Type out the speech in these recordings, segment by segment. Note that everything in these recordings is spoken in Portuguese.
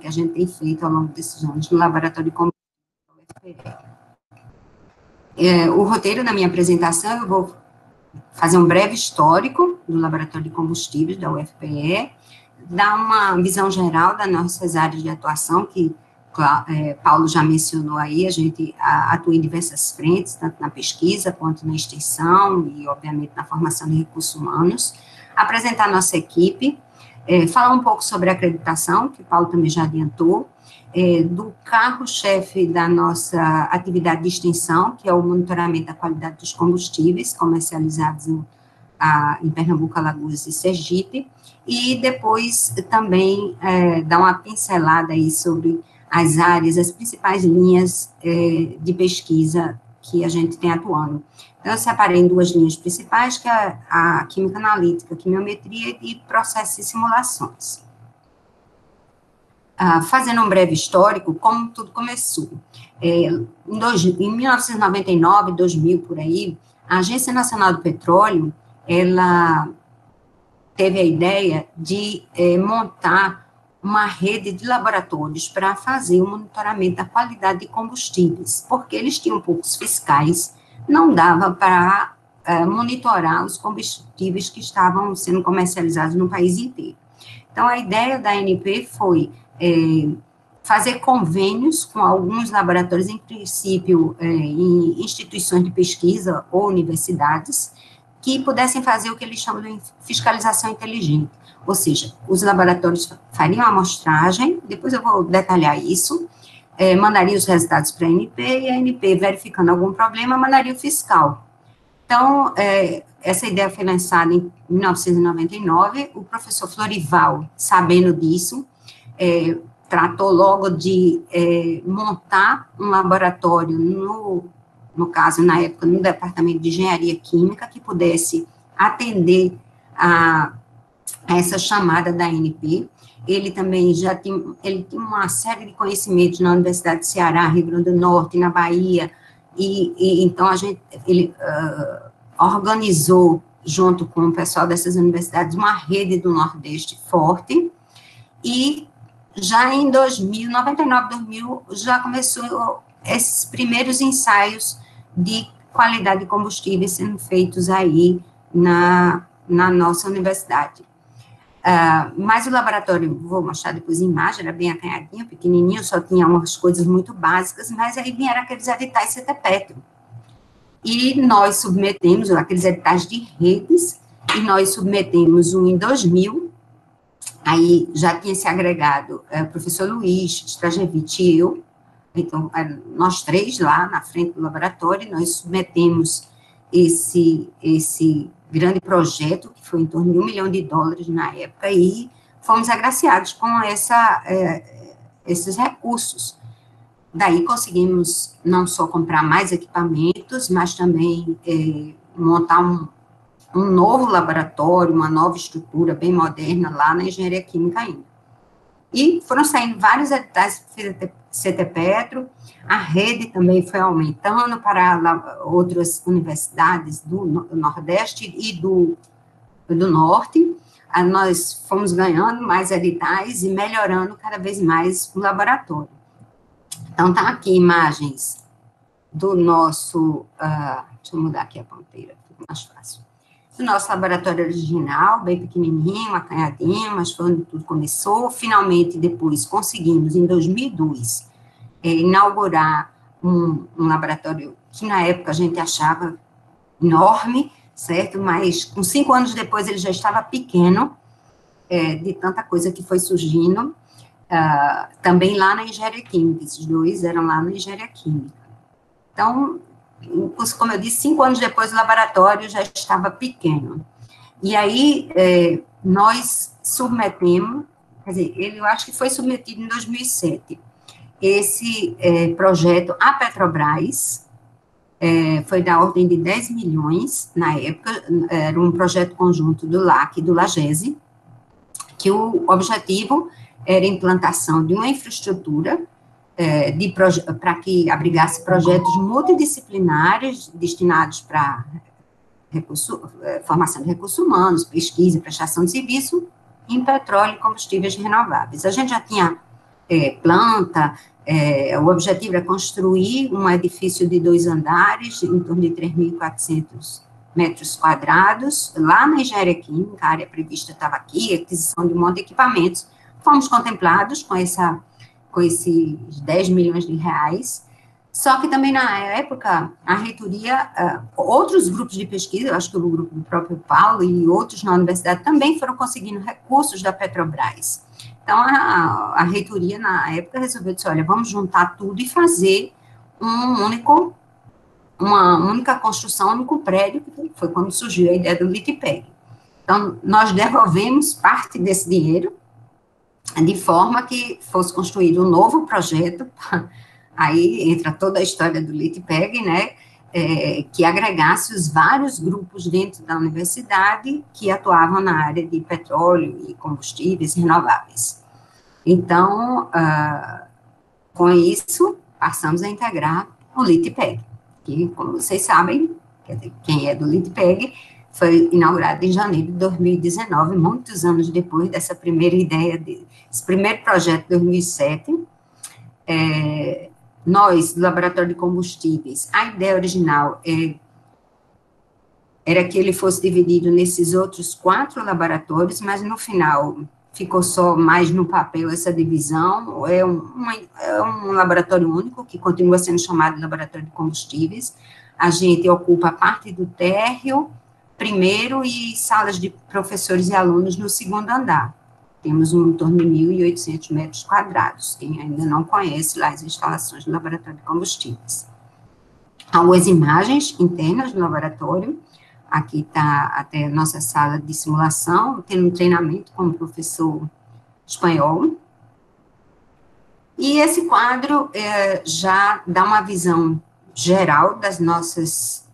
que a gente tem feito ao longo desses anos no Laboratório de Combustíveis da UFPE. O roteiro da minha apresentação, eu vou fazer um breve histórico do Laboratório de Combustíveis da UFPE, dar uma visão geral das nossas áreas de atuação, que Paulo já mencionou aí, a gente atua em diversas frentes, tanto na pesquisa quanto na extensão e, obviamente, na formação de recursos humanos, apresentar nossa equipe, falar um pouco sobre a acreditação, que Paulo também já adiantou, do carro-chefe da nossa atividade de extensão, que é o monitoramento da qualidade dos combustíveis comercializados em Pernambuco, Alagoas e Sergipe, e depois também dar uma pincelada aí sobre as áreas, as principais linhas de pesquisa que a gente tem atuando. Então, eu separei em duas linhas principais, que é a química analítica, quimiometria e processos e simulações. Fazendo um breve histórico, como tudo começou. Em 1999, 2000, por aí, a Agência Nacional do Petróleo, ela teve a ideia de montar uma rede de laboratórios para fazer o monitoramento da qualidade de combustíveis, porque eles tinham poucos fiscais, não dava para monitorar os combustíveis que estavam sendo comercializados no país inteiro. Então, a ideia da ANP foi fazer convênios com alguns laboratórios, em princípio, em instituições de pesquisa ou universidades, que pudessem fazer o que eles chamam de fiscalização inteligente. Ou seja, os laboratórios fariam a amostragem, depois eu vou detalhar isso, mandaria os resultados para a ANP, e a ANP, verificando algum problema, mandaria o fiscal. Então, essa ideia foi lançada em 1999, o professor Florival, sabendo disso, tratou logo de montar um laboratório, no caso, na época, no Departamento de Engenharia Química, que pudesse atender a essa chamada da ANP. Ele também ele tinha uma série de conhecimentos na Universidade de Ceará, Rio Grande do Norte, na Bahia, e então ele organizou, junto com o pessoal dessas universidades, uma rede do Nordeste forte, e já em 99, 2000, já começou esses primeiros ensaios de qualidade de combustíveis sendo feitos aí na nossa universidade. Mas o laboratório, vou mostrar depois a imagem, era bem acanhadinho, pequenininho, só tinha umas coisas muito básicas, mas aí vieram aqueles editais CETEPETRO. E nós submetemos aqueles editais de redes, e nós submetemos um em 2000, aí já tinha se agregado o professor Luiz, Strajevich e eu, então, nós três lá na frente do laboratório, nós submetemos esse grande projeto, que foi em torno de $1 milhão na época, e fomos agraciados com esses recursos. Daí conseguimos não só comprar mais equipamentos, mas também montar um novo laboratório, uma nova estrutura bem moderna lá na Engenharia Química ainda. E foram saindo vários editais CETEPETRO, a rede também foi aumentando para outras universidades do Nordeste e do Norte. Nós fomos ganhando mais editais e melhorando cada vez mais o laboratório. Então, tá aqui imagens do nosso, deixa eu mudar aqui a ponteira, fica mais fácil. Do nosso laboratório original, bem pequenininho, acanhadinho, mas foi onde tudo começou. Finalmente, depois, conseguimos, em 2002, inaugurar um laboratório que, na época, a gente achava enorme, certo? Mas, com 5 anos depois, ele já estava pequeno, de tanta coisa que foi surgindo, também lá na Engenharia Química. Esses dois eram lá na Engenharia Química. Então, como eu disse, 5 anos depois, o laboratório já estava pequeno. E aí, nós submetemos, quer dizer, eu acho que foi submetido em 2007, esse projeto à Petrobras, foi da ordem de 10 milhões, na época, era um projeto conjunto do LAC e do LAGESE, que o objetivo era a implantação de uma infraestrutura para que abrigasse projetos multidisciplinares destinados para formação de recursos humanos, pesquisa e prestação de serviço em petróleo e combustíveis renováveis. A gente já tinha planta. O objetivo era construir um edifício de 2 andares, em torno de 3.400 metros quadrados, lá na engenharia química. A área prevista estava aqui, aquisição de um monte de equipamentos. Fomos contemplados com esses 10 milhões de reais, só que também na época a reitoria, outros grupos de pesquisa, eu acho que o grupo do próprio Paulo e outros na universidade também foram conseguindo recursos da Petrobras. Então, a reitoria, na época, resolveu dizer, olha, vamos juntar tudo e fazer uma única construção, um único prédio, que foi quando surgiu a ideia do LITPEG. Então, nós devolvemos parte desse dinheiro, de forma que fosse construído um novo projeto, aí entra toda a história do LITPEG, né, que agregasse os vários grupos dentro da universidade que atuavam na área de petróleo e combustíveis renováveis. Então, com isso, passamos a integrar o LITPEG, que, como vocês sabem, quem é do LITPEG, foi inaugurado em janeiro de 2019, muitos anos depois dessa primeira ideia, desse primeiro projeto de 2007. Nós, do Laboratório de Combustíveis, a ideia original era que ele fosse dividido nesses outros 4 laboratórios, mas no final ficou só mais no papel essa divisão. É um laboratório único, que continua sendo chamado de Laboratório de Combustíveis. A gente ocupa a parte do térreo, primeiro, e salas de professores e alunos no 2º andar. Temos em torno de 1.800 metros quadrados. Quem ainda não conhece lá as instalações do Laboratório de Combustíveis. Algumas imagens internas do laboratório. Aqui está até a nossa sala de simulação, tendo um treinamento como professor espanhol. E esse quadro já dá uma visão geral das nossas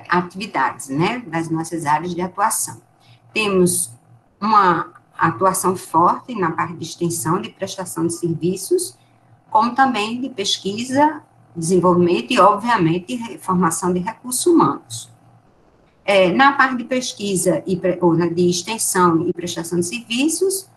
atividades, né, das nossas áreas de atuação. Temos uma atuação forte na parte de extensão, de prestação de serviços, como também de pesquisa, desenvolvimento e, obviamente, formação de recursos humanos. Na parte de pesquisa, ou de extensão e prestação de serviços,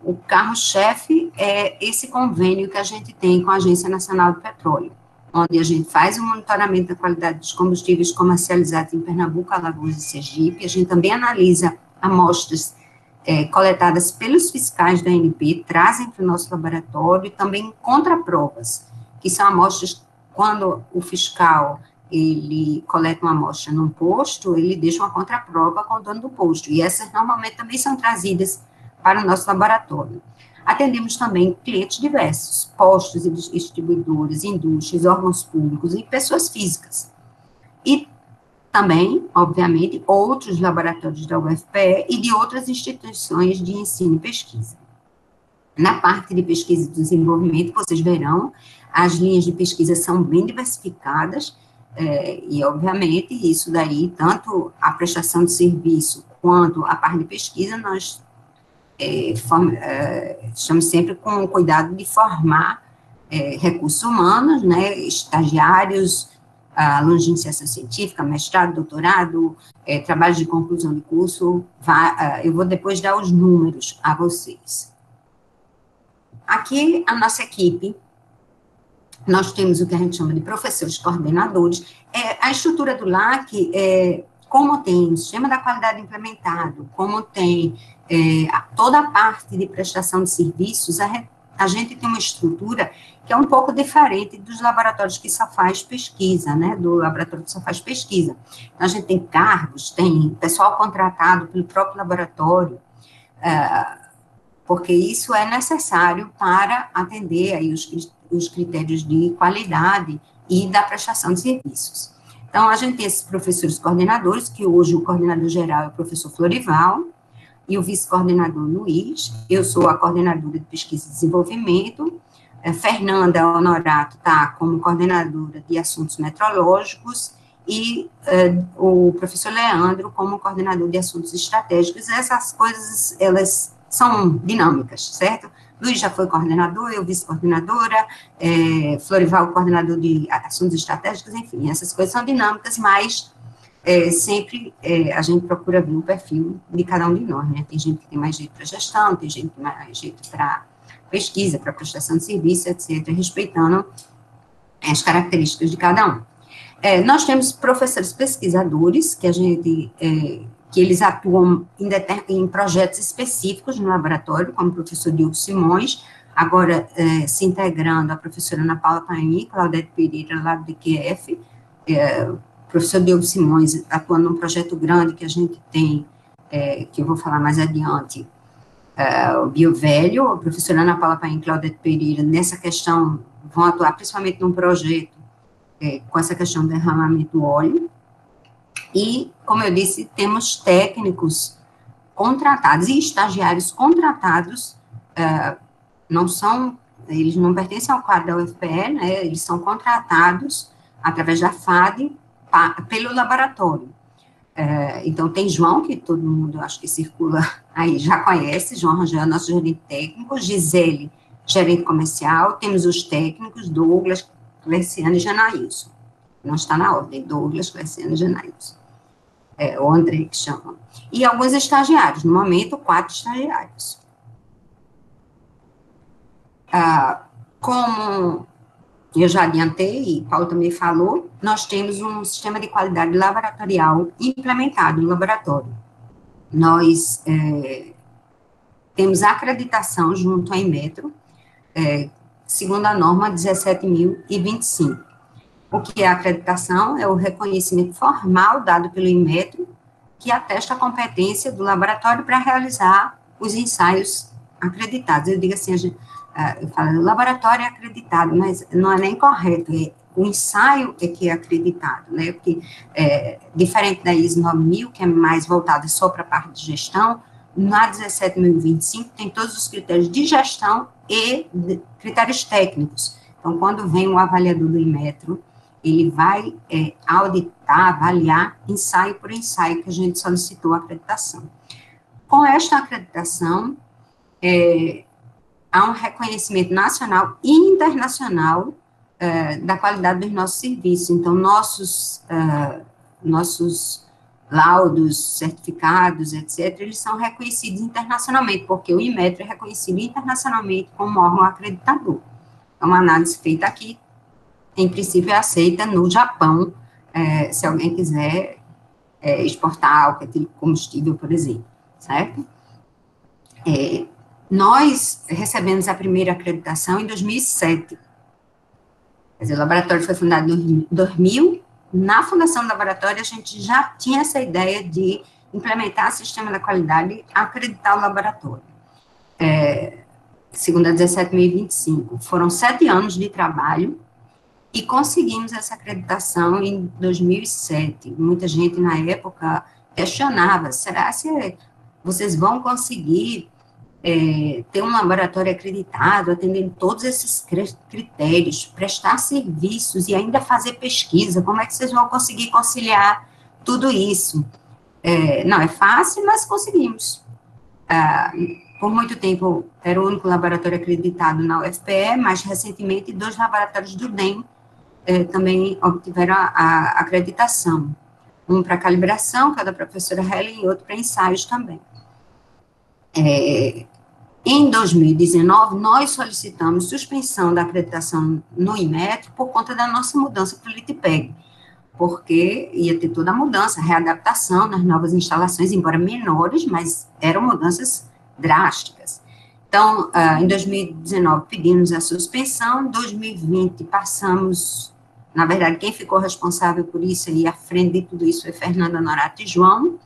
o carro-chefe é esse convênio que a gente tem com a Agência Nacional do Petróleo, onde a gente faz o monitoramento da qualidade dos combustíveis comercializados em Pernambuco, Alagoas e Sergipe. A gente também analisa amostras coletadas pelos fiscais da ANP, trazem para o nosso laboratório, e também contraprovas, que são amostras, quando o fiscal ele coleta uma amostra num posto, ele deixa uma contraprova com o dono do posto, e essas normalmente também são trazidas para o nosso laboratório. Atendemos também clientes diversos, postos e distribuidores, indústrias, órgãos públicos e pessoas físicas. E também, obviamente, outros laboratórios da UFPE e de outras instituições de ensino e pesquisa. Na parte de pesquisa e desenvolvimento, vocês verão, as linhas de pesquisa são bem diversificadas, e, obviamente, isso daí, tanto a prestação de serviço quanto a parte de pesquisa, nós estamos sempre com o cuidado de formar recursos humanos, né, estagiários, alunos de iniciação científica, mestrado, doutorado, trabalho de conclusão de curso. Eu vou depois dar os números a vocês. Aqui, a nossa equipe, nós temos o que a gente chama de professores coordenadores. A estrutura do LAC, como tem o sistema da qualidade implementado, como tem toda a parte de prestação de serviços, a gente tem uma estrutura que é um pouco diferente dos laboratórios que só faz pesquisa, né, do laboratório que só faz pesquisa. Então, a gente tem cargos, tem pessoal contratado pelo próprio laboratório, porque isso é necessário para atender aí os critérios de qualidade e da prestação de serviços. Então, a gente tem esses professores coordenadores, que hoje o coordenador geral é o professor Florival, e o vice-coordenador Luiz. Eu sou a coordenadora de pesquisa e desenvolvimento. Fernanda Honorato está como coordenadora de assuntos metrológicos, e o professor Leandro como coordenador de assuntos estratégicos. Essas coisas, elas são dinâmicas, certo? Luiz já foi coordenador, eu vice-coordenadora, Florival, coordenador de assuntos estratégicos, enfim, essas coisas são dinâmicas, mas sempre a gente procura ver o perfil de cada um de nós, né? Tem gente que tem mais jeito para gestão, tem gente que tem mais jeito para pesquisa, para prestação de serviço, etc., respeitando as características de cada um. Nós temos professores pesquisadores, que eles atuam em projetos específicos no laboratório, como o professor Diogo Simões, agora se integrando a professora Ana Paula Paim, Claudete Pereira, lá do DQF, o professor Diogo Simões atuando num projeto grande que a gente tem, que eu vou falar mais adiante, o Biovelho, a professora Ana Paula Paim e Claudete Pereira, nessa questão, vão atuar principalmente num projeto com essa questão do derramamento do óleo. E, como eu disse, temos técnicos contratados e estagiários contratados, eles não pertencem ao quadro da UFPE, né, eles são contratados através da FAD pelo laboratório. Então, tem João, que todo mundo, acho que circula aí, já conhece, João Rangel, nosso gerente técnico, Gisele, gerente comercial, temos os técnicos, Douglas, Cleciano e Janaílson. Não está na ordem, Douglas, Cleciano e Janaílson. O André que chama. E alguns estagiários, no momento, 4 estagiários. Como eu já adiantei, e Paulo também falou, nós temos um sistema de qualidade laboratorial implementado no laboratório. Nós temos acreditação junto à Inmetro, segundo a norma 17.025. O que é a acreditação? É o reconhecimento formal dado pelo Inmetro, que atesta a competência do laboratório para realizar os ensaios acreditados. Eu digo assim, eu falo, o laboratório é acreditado, mas não é nem correto, o ensaio é que é acreditado, né, porque, diferente da ISO 9000, que é mais voltada só para a parte de gestão, na 17.025 tem todos os critérios de gestão e critérios técnicos. Então, quando vem o avaliador do Inmetro, ele vai auditar, avaliar, ensaio por ensaio, que a gente solicitou a acreditação. Com esta acreditação, há um reconhecimento nacional e internacional da qualidade dos nossos serviços. Então, nossos laudos, certificados, etc., eles são reconhecidos internacionalmente, porque o Inmetro é reconhecido internacionalmente como órgão acreditador. É uma análise feita aqui, em princípio, é aceita no Japão, se alguém quiser exportar aquele combustível, por exemplo, certo? Nós recebemos a primeira acreditação em 2007. Quer dizer, o laboratório foi fundado em 2000. Na fundação do laboratório, a gente já tinha essa ideia de implementar o sistema da qualidade e acreditar o laboratório. Segundo a 17.025, foram 7 anos de trabalho e conseguimos essa acreditação em 2007. Muita gente, na época, questionava, será que vocês vão conseguir ter um laboratório acreditado, atendendo todos esses critérios, prestar serviços e ainda fazer pesquisa? Como é que vocês vão conseguir conciliar tudo isso? Não é fácil, mas conseguimos. Por muito tempo, era o único laboratório acreditado na UFPE, mas recentemente 2 laboratórios do DEM também obtiveram a acreditação. Um para calibração, que é da professora Helen, e outro para ensaios também. Em 2019, nós solicitamos suspensão da acreditação no Inmetro por conta da nossa mudança para o LITPEG, porque ia ter toda a mudança, readaptação nas novas instalações, embora menores, mas eram mudanças drásticas. Então, em 2019, pedimos a suspensão, em 2020, passamos, na verdade, quem ficou responsável por isso e à frente de tudo isso foi Fernanda Norato e João.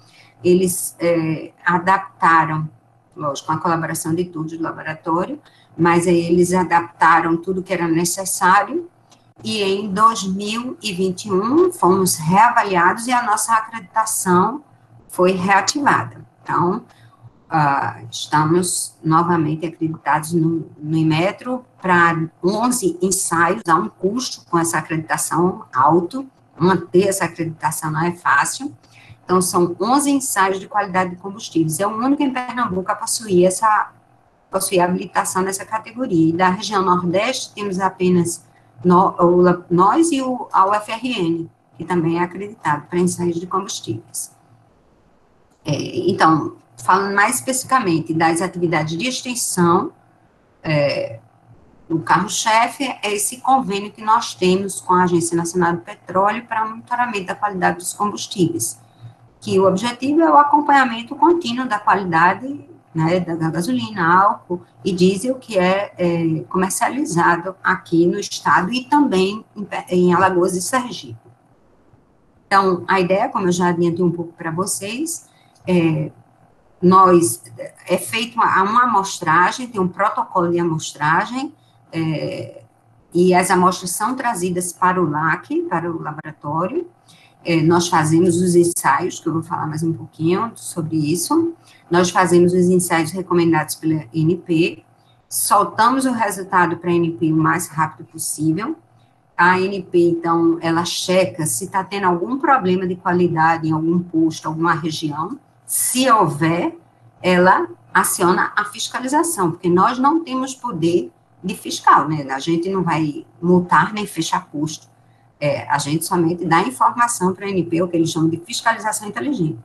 Eles adaptaram, lógico, com a colaboração de todos do laboratório, mas aí eles adaptaram tudo que era necessário, e em 2021 fomos reavaliados e a nossa acreditação foi reativada. Então, estamos novamente acreditados no Inmetro para 11 ensaios, há um custo com essa acreditação alto, manter essa acreditação não é fácil. Então, são 11 ensaios de qualidade de combustíveis. É o único em Pernambuco a possuir habilitação nessa categoria. E da região Nordeste, temos apenas nós e a UFRN, que também é acreditado para ensaios de combustíveis. Então, falando mais especificamente das atividades de extensão, o carro-chefe é esse convênio que nós temos com a Agência Nacional do Petróleo para monitoramento da qualidade dos combustíveis, que o objetivo é o acompanhamento contínuo da qualidade, né, da gasolina, álcool e diesel que é comercializado aqui no estado e também em Alagoas e Sergipe. Então, a ideia, como eu já adiantei um pouco para vocês, é feita uma amostragem, tem um protocolo de amostragem, e as amostras são trazidas para o LAC, para o laboratório. Nós fazemos os ensaios, que eu vou falar mais um pouquinho sobre isso. Nós fazemos os ensaios recomendados pela ANP, soltamos o resultado para a ANP o mais rápido possível. A ANP, então, ela checa se está tendo algum problema de qualidade em algum posto, alguma região. Se houver, ela aciona a fiscalização, porque nós não temos poder de fiscal, né? A gente não vai multar nem fechar posto. A gente somente dá informação para a ANP, o que eles chamam de fiscalização inteligente.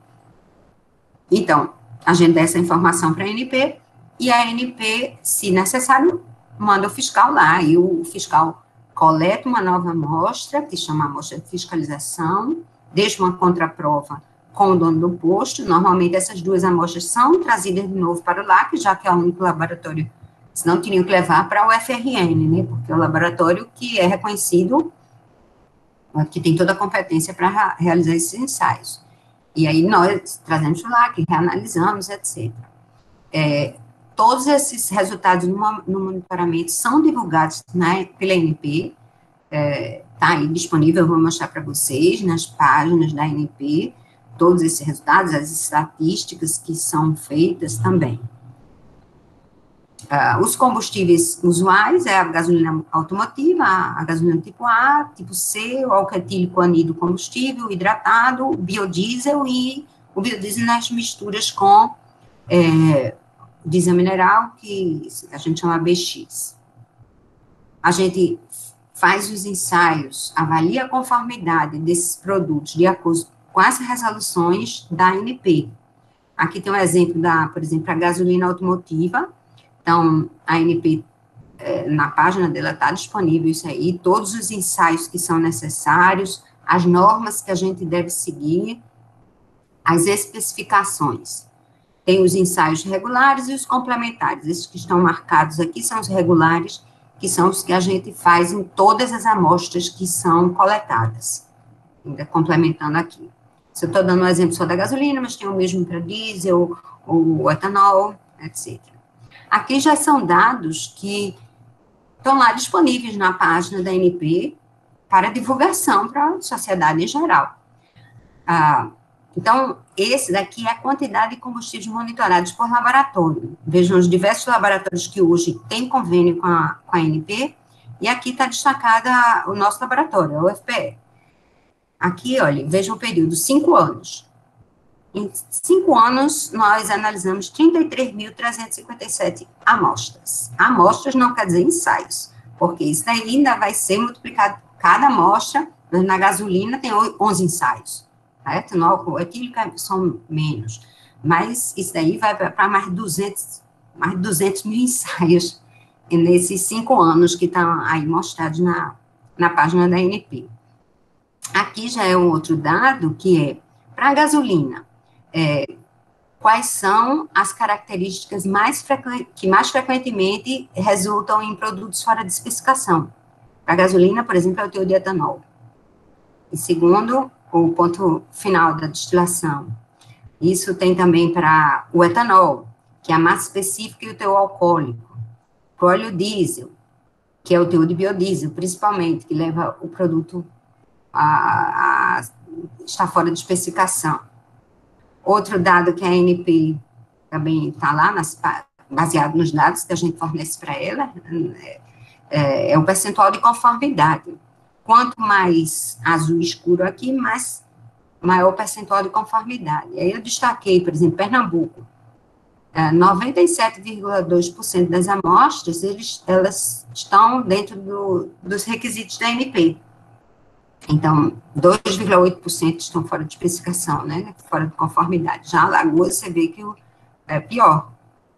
Então, a gente dá essa informação para a ANP, e a ANP, se necessário, manda o fiscal lá, e o fiscal coleta uma nova amostra, que chama amostra de fiscalização, deixa uma contraprova com o dono do posto. Normalmente, essas duas amostras são trazidas de novo para o LAC, já que é o único laboratório, senão teriam que levar para o FRN, né, porque é o laboratório que é reconhecido, que tem toda a competência para realizar esses ensaios. E aí nós trazemos o LAC, reanalisamos, etc. Todos esses resultados no monitoramento são divulgados pela ANP, está aí disponível, eu vou mostrar para vocês, nas páginas da ANP, todos esses resultados, as estatísticas que são feitas também. Os combustíveis usuais é a gasolina automotiva, a gasolina tipo A, tipo C, o álcool etílico anidro combustível, hidratado, o biodiesel e o biodiesel nas misturas com diesel mineral, que a gente chama BX. A gente faz os ensaios, avalia a conformidade desses produtos de acordo com as resoluções da ANP. Aqui tem um exemplo por exemplo, a gasolina automotiva. Então, a ANP, na página dela está disponível isso aí, todos os ensaios que são necessários, as normas que a gente deve seguir, as especificações. Tem os ensaios regulares e os complementares. Esses que estão marcados aqui são os regulares, que são os que a gente faz em todas as amostras que são coletadas. Ainda complementando aqui. Se eu estou dando um exemplo só da gasolina, mas tem o mesmo para diesel, o etanol, etc. Aqui já são dados que estão lá disponíveis na página da ANP para divulgação para a sociedade em geral. Então, esse daqui é a quantidade de combustíveis monitorados por laboratório. Vejam os diversos laboratórios que hoje têm convênio com a ANP, e aqui está destacada o nosso laboratório, a UFPE. Aqui, olha, vejam o período, 5 anos. Em 5 anos, nós analisamos 33.357 amostras. Amostras não quer dizer ensaios, porque isso daí ainda vai ser multiplicado por cada amostra. Na gasolina tem 11 ensaios, certo? No álcool etílico são menos, mas isso daí vai para mais de 200 mil ensaios nesses 5 anos que estão aí mostrados na página da ANP. Aqui já é um outro dado, que é, para a gasolina, quais são as características que mais frequentemente resultam em produtos fora de especificação. Para a gasolina, por exemplo, é o teor de etanol. E segundo, o ponto final da destilação. Isso tem também para o etanol, que é a massa específica e o teor alcoólico. Para o óleo diesel, que é o teor de biodiesel, principalmente, que leva o produto a estar fora de especificação. Outro dado que a ANP também está lá, baseado nos dados que a gente fornece para ela, é o percentual de conformidade. Quanto mais azul escuro aqui, maior o percentual de conformidade. Aí eu destaquei, por exemplo, Pernambuco. 97,2% das amostras, elas estão dentro dos requisitos da ANP. Então, 2,8% estão fora de especificação, né, fora de conformidade. Já Alagoas, você vê que é pior,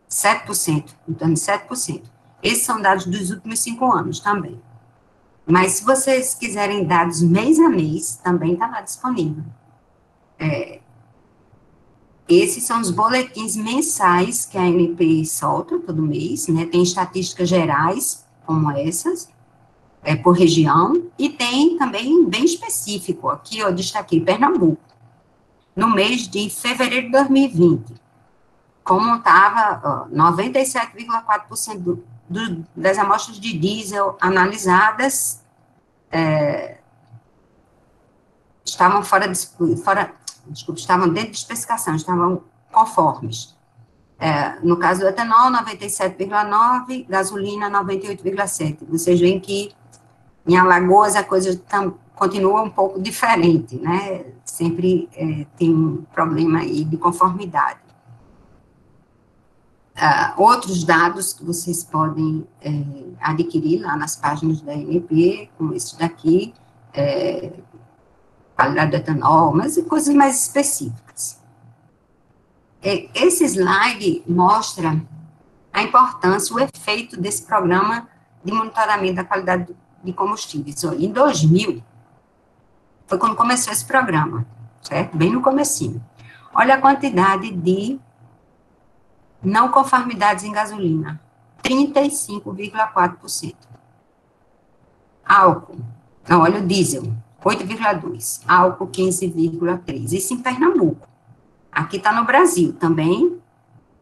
7%, em torno de 7%. Esses são dados dos últimos 5 anos também. Mas se vocês quiserem dados mês a mês, também está lá disponível. Esses são os boletins mensais que a ANP solta todo mês, né? Tem estatísticas gerais, como essas, por região, e tem também bem específico, aqui eu destaquei Pernambuco, no mês de fevereiro de 2020, como estava 97,4% das amostras de diesel analisadas estavam estavam dentro de especificação, estavam conformes. No caso do etanol, 97,9%, gasolina, 98,7%. Vocês veem que em Alagoas a coisa continua um pouco diferente, né? Sempre tem um problema aí de conformidade. Outros dados que vocês podem adquirir lá nas páginas da ANP, como esse daqui, qualidade do etanol, mas coisas mais específicas. Esse slide mostra a importância, o efeito desse programa de monitoramento da qualidade de combustíveis. Em 2000, foi quando começou esse programa, certo? Bem no comecinho. Olha a quantidade de não conformidades em gasolina, 35,4%. Álcool, não, óleo diesel, 8,2%. Álcool, 15,3%. Isso em Pernambuco. Aqui está no Brasil também,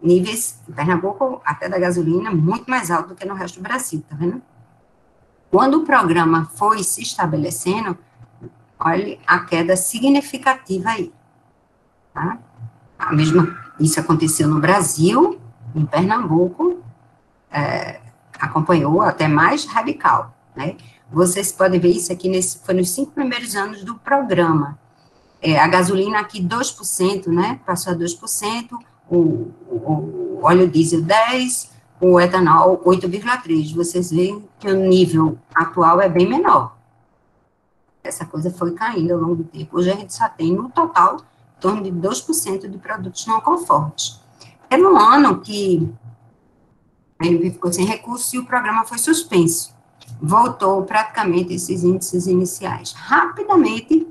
níveis, em Pernambuco, até da gasolina, muito mais alto do que no resto do Brasil, tá vendo? Quando o programa foi se estabelecendo, olha a queda significativa aí, tá? Isso aconteceu no Brasil, em Pernambuco, acompanhou até mais radical, né? Vocês podem ver isso aqui, foi nos 5 primeiros anos do programa. A gasolina aqui 2%, né? Passou a 2%, o óleo diesel 10%, o etanol 8,3%. Vocês veem que o nível atual é bem menor. Essa coisa foi caindo ao longo do tempo. Hoje a gente só tem, no total, em torno de 2% de produtos não conformes. Teve um ano que a ANP ficou sem recursos e o programa foi suspenso. Voltou praticamente esses índices iniciais. Rapidamente,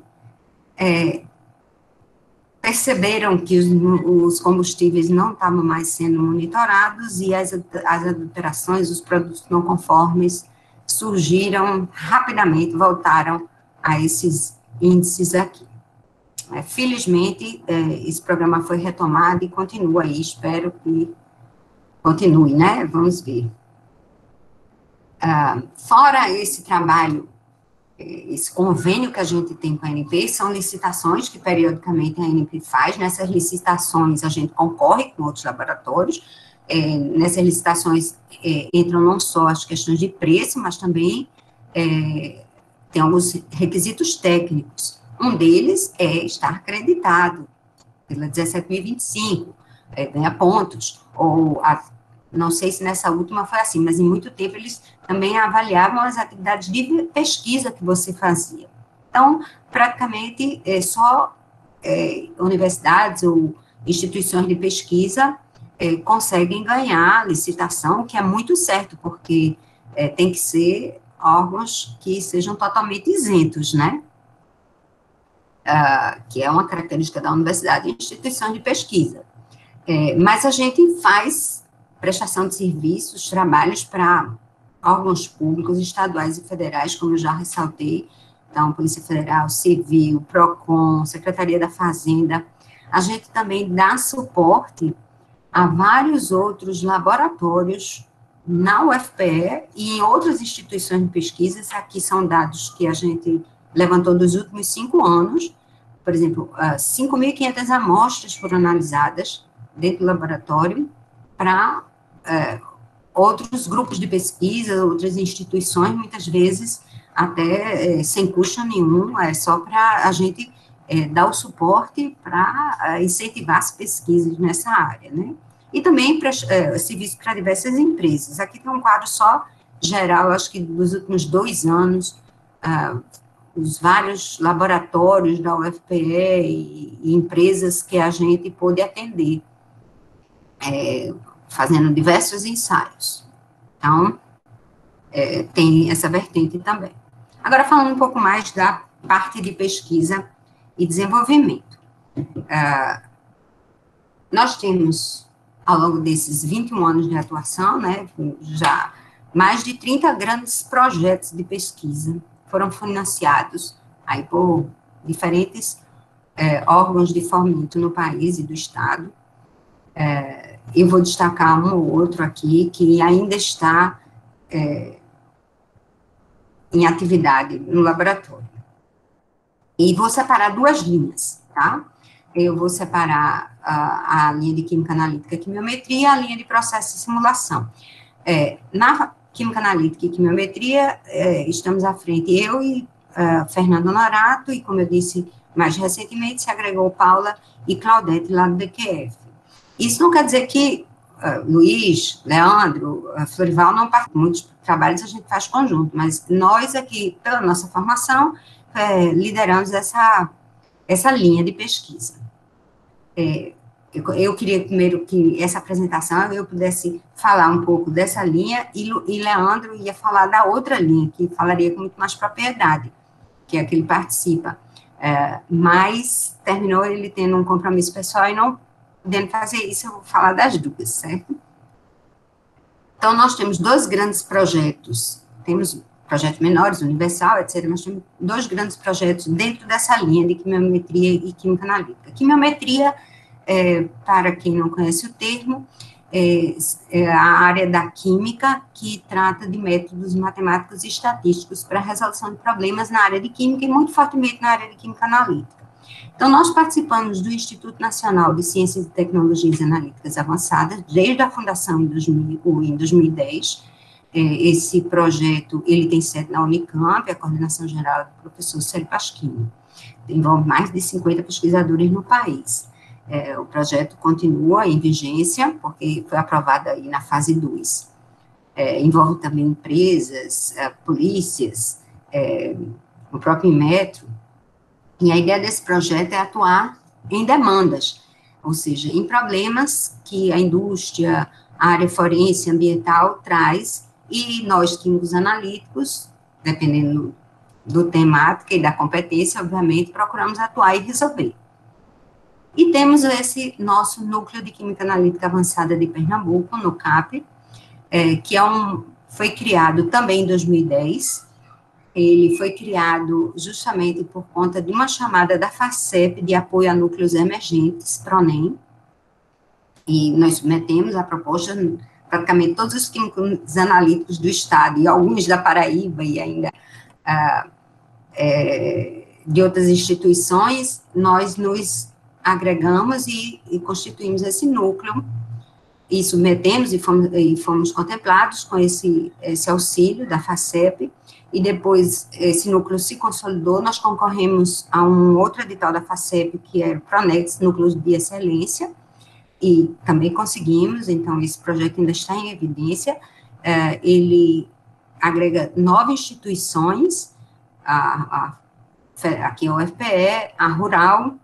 perceberam que os combustíveis não estavam mais sendo monitorados e as adulterações, os produtos não conformes, surgiram rapidamente, voltaram a esses índices aqui. Felizmente, esse programa foi retomado e continua aí, espero que continue, né? Vamos ver. Fora esse trabalho, esse convênio que a gente tem com a ANP, são licitações que periodicamente a ANP faz. Nessas licitações a gente concorre com outros laboratórios. Nessas licitações entram não só as questões de preço, mas também tem alguns requisitos técnicos. Um deles é estar acreditado pela 17.025, ganha pontos, ou não sei se nessa última foi assim, mas em muito tempo eles também avaliavam as atividades de pesquisa que você fazia. Então, praticamente, só universidades ou instituições de pesquisa conseguem ganhar a licitação, que é muito certo, porque tem que ser órgãos que sejam totalmente isentos, né? Que é uma característica da universidade e instituições de pesquisa. Mas a gente faz prestação de serviços, trabalhos para órgãos públicos, estaduais e federais, como eu já ressaltei, então, Polícia Federal, Civil, PROCON, Secretaria da Fazenda. A gente também dá suporte a vários outros laboratórios na UFPE e em outras instituições de pesquisa. Aqui são dados que a gente levantou dos últimos 5 anos. Por exemplo, 5.500 amostras foram analisadas dentro do laboratório para outros grupos de pesquisa, outras instituições, muitas vezes até sem custo nenhum, só para a gente dar o suporte para incentivar as pesquisas nessa área, né? E também serviço para diversas empresas. Aqui tem um quadro só geral, acho que dos últimos 2 anos, os vários laboratórios da UFPE e empresas que a gente pôde atender, fazendo diversos ensaios. Então, tem essa vertente também. Agora, falando um pouco mais da parte de pesquisa e desenvolvimento. Nós temos, ao longo desses 21 anos de atuação, né, já mais de 30 grandes projetos de pesquisa foram financiados aí por diferentes órgãos de fomento no país e do Estado. Eu vou destacar um ou outro aqui que ainda está em atividade no laboratório. E vou separar duas linhas, tá? Eu vou separar a linha de química analítica e quimiometria e a linha de processo de simulação. Na química analítica e quimiometria, estamos à frente, eu e Fernando Norato, e como eu disse, mais recentemente se agregou Paula e Claudete lá do DQF. Isso não quer dizer que Luiz, Leandro, Florival não participam, muitos trabalhos a gente faz conjunto, mas nós aqui, pela nossa formação, lideramos essa linha de pesquisa. Eu queria primeiro que essa apresentação eu pudesse falar um pouco dessa linha e Leandro ia falar da outra linha, que falaria com muito mais propriedade, que é a que ele participa, mas terminou ele tendo um compromisso pessoal e não podendo fazer isso, eu vou falar das duas, certo? Então, nós temos dois grandes projetos, temos projetos menores, universal, etc., mas temos dois grandes projetos dentro dessa linha de quimiometria e química analítica. Quimiometria, para quem não conhece o termo, é a área da química que trata de métodos matemáticos e estatísticos para a resolução de problemas na área de química e muito fortemente na área de química analítica. Então, nós participamos do Instituto Nacional de Ciências e Tecnologias Analíticas Avançadas desde a fundação em 2010. Esse projeto, ele tem sede na Unicamp, a coordenação geral do professor Célio Pasquini. Envolve mais de 50 pesquisadores no país. O projeto continua em vigência, porque foi aprovado aí na fase 2. Envolve também empresas, polícias, o próprio Inmetro. E a ideia desse projeto é atuar em demandas, ou seja, em problemas que a indústria, a área forense, ambiental traz, e nós, químicos analíticos, dependendo do temática e da competência, obviamente, procuramos atuar e resolver. E temos esse nosso Núcleo de Química Analítica Avançada de Pernambuco, no CAP, que foi criado também em 2010, ele foi criado justamente por conta de uma chamada da FACEP de apoio a núcleos emergentes, PRONEM, e nós submetemos a proposta, praticamente todos os químicos analíticos do estado, e alguns da Paraíba, e ainda de outras instituições, nós nos agregamos e constituímos esse núcleo, e submetemos e fomos contemplados com esse auxílio da FACEP, e depois esse núcleo se consolidou, nós concorremos a um outro edital da FACEP, que é o Pronex, Núcleos de Excelência, e também conseguimos, então esse projeto ainda está em evidência, ele agrega 9 instituições, aqui a UFPE, a Rural,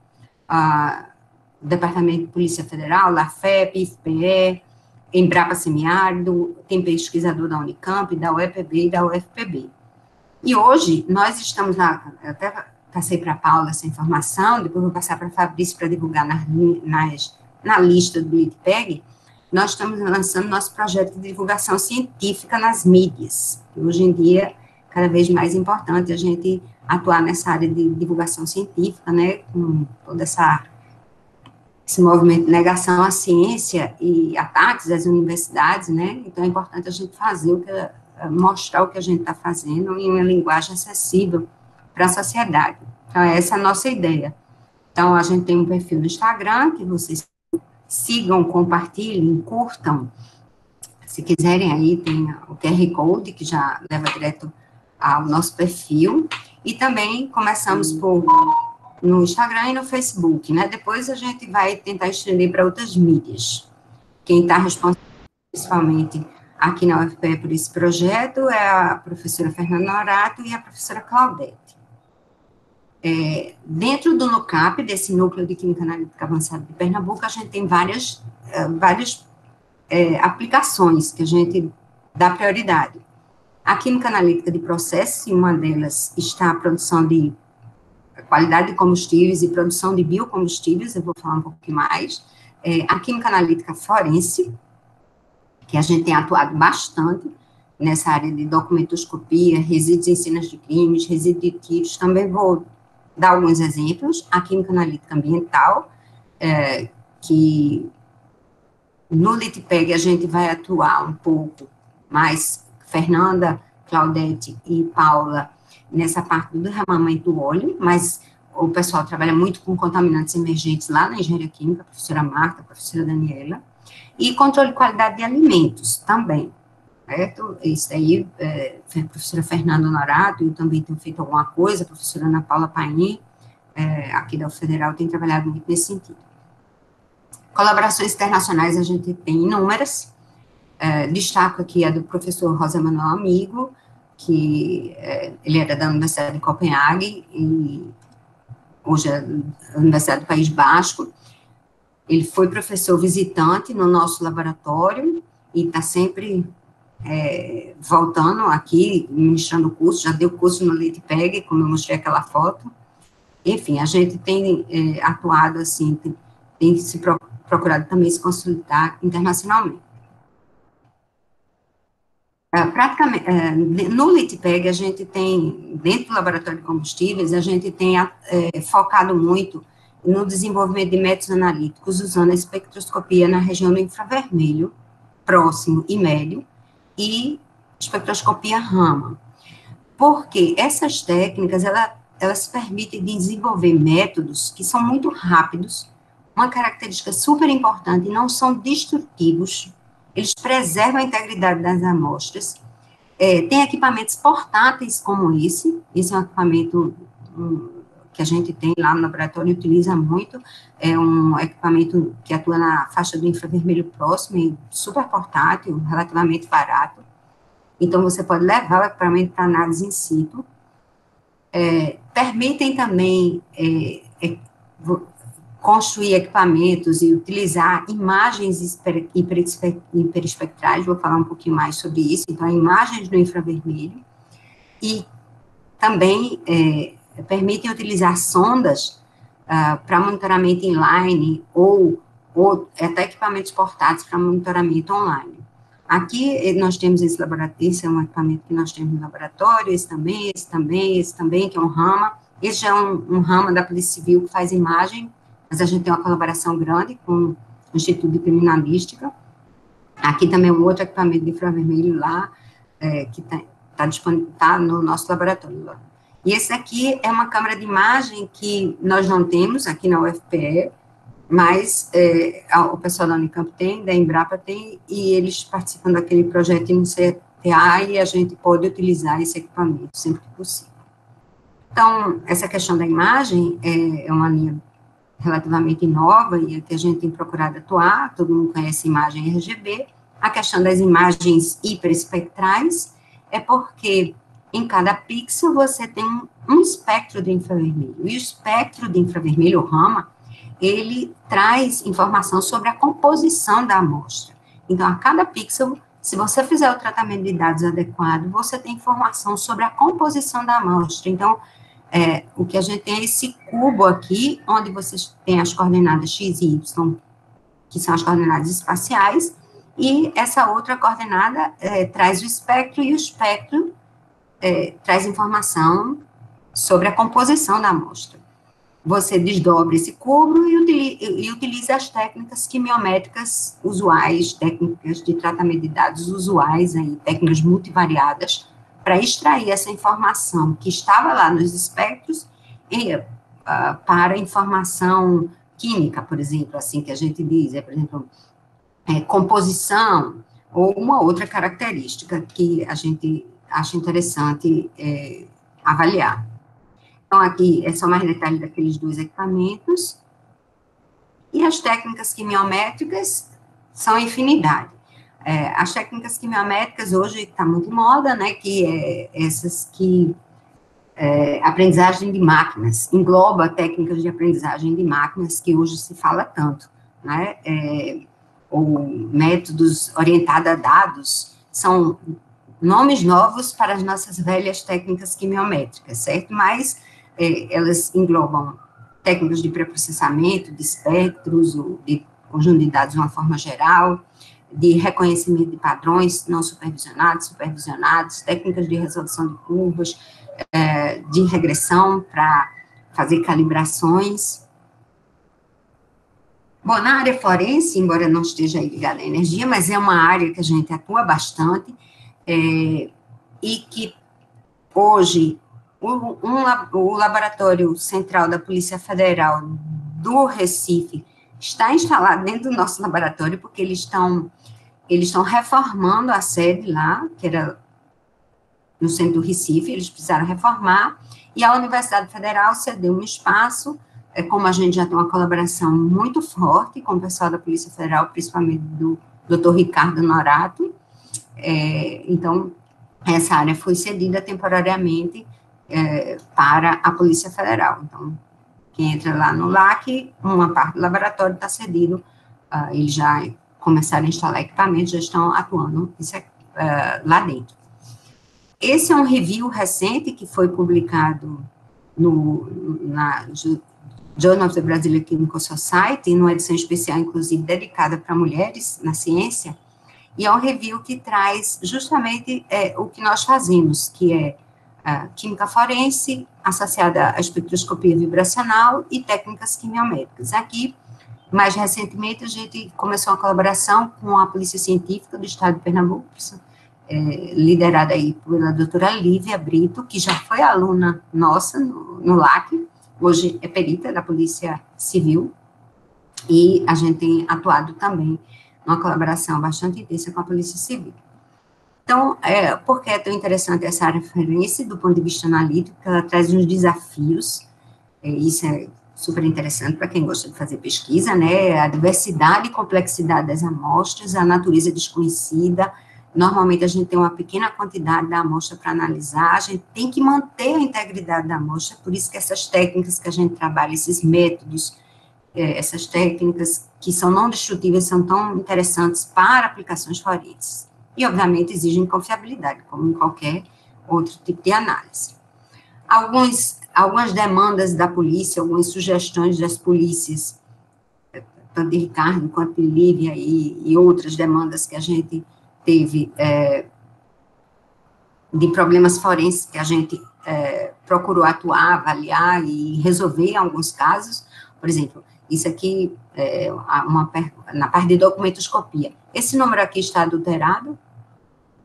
o Departamento de Polícia Federal, LAFEP, IFPE, Embrapa Semiárido, tem pesquisador da Unicamp, da UEPB e da UFPB. E hoje, nós estamos eu até passei para a Paula essa informação, depois vou passar para a Fabrício para divulgar na lista do Litpeg, nós estamos lançando nosso projeto de divulgação científica nas mídias, que hoje em dia, cada vez mais importante a gente atuar nessa área de divulgação científica, né, com toda esse movimento de negação à ciência e ataques às universidades, né, então é importante a gente mostrar o que a gente está fazendo em uma linguagem acessível para a sociedade. Então, essa é a nossa ideia. Então, a gente tem um perfil no Instagram, que vocês sigam, compartilhem, curtam. Se quiserem, aí tem o QR Code, que já leva direto ao nosso perfil. E também começamos no Instagram e no Facebook, né? Depois a gente vai tentar estender para outras mídias. Quem está responsável, principalmente aqui na UFPE por esse projeto, é a professora Fernanda Norato e a professora Claudete. Dentro do NUCAP, desse Núcleo de Química Analítica Avançada de Pernambuco, a gente tem várias aplicações que a gente dá prioridade. A química analítica de processos, em uma delas está a produção de qualidade de combustíveis e produção de biocombustíveis, eu vou falar um pouquinho mais. A química analítica forense, que a gente tem atuado bastante nessa área de documentoscopia, resíduos em cenas de crimes, resíduos de tiros, também vou dar alguns exemplos. A química analítica ambiental, que no LITPEG a gente vai atuar um pouco mais, Fernanda, Claudete e Paula, nessa parte do derramamento do óleo, mas o pessoal trabalha muito com contaminantes emergentes lá na engenharia química, a professora Marta, a professora Daniela, e controle de qualidade de alimentos também, certo? Isso aí, a professora Fernanda Honorato, eu também tenho feito alguma coisa, a professora Ana Paula Paim, aqui da UFederal, tem trabalhado muito nesse sentido. Colaborações internacionais a gente tem inúmeras, destaco aqui a do professor José Manuel Amigo, que ele era da Universidade de Copenhague, e hoje é da Universidade do País Basco. Ele foi professor visitante no nosso laboratório, e está sempre voltando aqui, ministrando curso, já deu curso no LITPEG, como eu mostrei aquela foto. Enfim, a gente tem atuado assim, tem se procurado também se consolidar internacionalmente. Praticamente, no LITPEG, a gente tem, dentro do laboratório de combustíveis, a gente tem focado muito no desenvolvimento de métodos analíticos usando a espectroscopia na região do infravermelho, próximo e médio, e espectroscopia Raman. Porque essas técnicas, elas permitem desenvolver métodos que são muito rápidos, uma característica super importante, não são destrutivos, eles preservam a integridade das amostras. Tem equipamentos portáteis como esse é um equipamento que a gente tem lá no laboratório e utiliza muito, é um equipamento que atua na faixa do infravermelho próximo, e super portátil, relativamente barato. Então, você pode levar o equipamento para análise in situ. Permitem também construir equipamentos e utilizar imagens hiperespectrais, vou falar um pouquinho mais sobre isso, então, imagens no infravermelho, e também permitem utilizar sondas para monitoramento inline, ou até equipamentos portáteis para monitoramento online. Aqui nós temos esse laboratório, esse é um equipamento que nós temos no laboratório, esse também, que é um Raman. Esse já é um Raman da Polícia Civil que faz imagem, mas a gente tem uma colaboração grande com o Instituto de Criminalística. Aqui também um outro equipamento de infravermelho lá, que está disponível, tá no nosso laboratório lá. E esse aqui é uma câmera de imagem que nós não temos aqui na UFPE, mas o pessoal da Unicamp tem, da Embrapa tem, e eles participam daquele projeto no CTA, e a gente pode utilizar esse equipamento sempre que possível. Então, essa questão da imagem é uma linha relativamente nova, e que a gente tem procurado atuar, todo mundo conhece imagem RGB. A questão das imagens hiperespectrais é porque em cada pixel você tem um espectro de infravermelho, e o espectro de infravermelho, o Raman, ele traz informação sobre a composição da amostra. Então, a cada pixel, se você fizer o tratamento de dados adequado, você tem informação sobre a composição da amostra. Então, o que a gente tem é esse cubo aqui, onde vocês têm as coordenadas x e y, que são as coordenadas espaciais, e essa outra coordenada traz o espectro, e o espectro traz informação sobre a composição da amostra. Você desdobra esse cubo e utiliza as técnicas quimiométricas usuais, técnicas de tratamento de dados usuais, aí, técnicas multivariadas, para extrair essa informação que estava lá nos espectros para informação química, por exemplo, assim que a gente diz, por exemplo, composição, ou uma outra característica que a gente acha interessante avaliar. Então, aqui é só mais detalhe daqueles dois equipamentos. E as técnicas quimiométricas são infinidade. As técnicas quimiométricas hoje está muito em moda, né, que essas que aprendizagem de máquinas, engloba técnicas de aprendizagem de máquinas que hoje se fala tanto, né, ou métodos orientados a dados, são nomes novos para as nossas velhas técnicas quimiométricas, certo? Mas elas englobam técnicas de pré-processamento, de espectros, de conjunto de dados de uma forma geral, de reconhecimento de padrões não supervisionados, supervisionados, técnicas de resolução de curvas, de regressão para fazer calibrações. Bom, na área forense, embora não esteja aí ligada à energia, mas é uma área que a gente atua bastante, e que hoje o Laboratório Central da Polícia Federal do Recife está instalado dentro do nosso laboratório, porque eles estão reformando a sede lá, que era no centro do Recife, eles precisaram reformar, e a Universidade Federal cedeu um espaço, como a gente já tem uma colaboração muito forte com o pessoal da Polícia Federal, principalmente do Dr. Ricardo Norato, então, essa área foi cedida temporariamente para a Polícia Federal. Então, quem entra lá no LAC, uma parte do laboratório está cedido, eles já começaram a instalar equipamentos, já estão atuando lá dentro. Esse é um review recente que foi publicado na Journal of the Brazilian Chemical Society, numa edição especial, inclusive, dedicada para mulheres na ciência, e é um review que traz justamente o que nós fazemos, que é química forense, associada à espectroscopia vibracional e técnicas quimiométricas. Aqui, mais recentemente, a gente começou uma colaboração com a Polícia Científica do Estado de Pernambuco, liderada aí pela doutora Lívia Brito, que já foi aluna nossa no LAC, hoje é perita da Polícia Civil, e a gente tem atuado também numa colaboração bastante intensa com a Polícia Civil. Então, por que é tão interessante essa área forense do ponto de vista analítico? Ela traz uns desafios, isso é super interessante para quem gosta de fazer pesquisa, né? A diversidade e complexidade das amostras, a natureza desconhecida. Normalmente a gente tem uma pequena quantidade da amostra para analisar, a gente tem que manter a integridade da amostra, por isso que essas técnicas que a gente trabalha, esses métodos, essas técnicas que são não destrutíveis, são tão interessantes para aplicações forenses. E, obviamente, exigem confiabilidade, como em qualquer outro tipo de análise. Algumas demandas da polícia, algumas sugestões das polícias, tanto de Ricardo quanto de Lívia e outras demandas que a gente teve de problemas forenses que a gente procurou atuar, avaliar e resolver em alguns casos. Por exemplo, isso aqui na parte de documentoscopia. Esse número aqui está adulterado,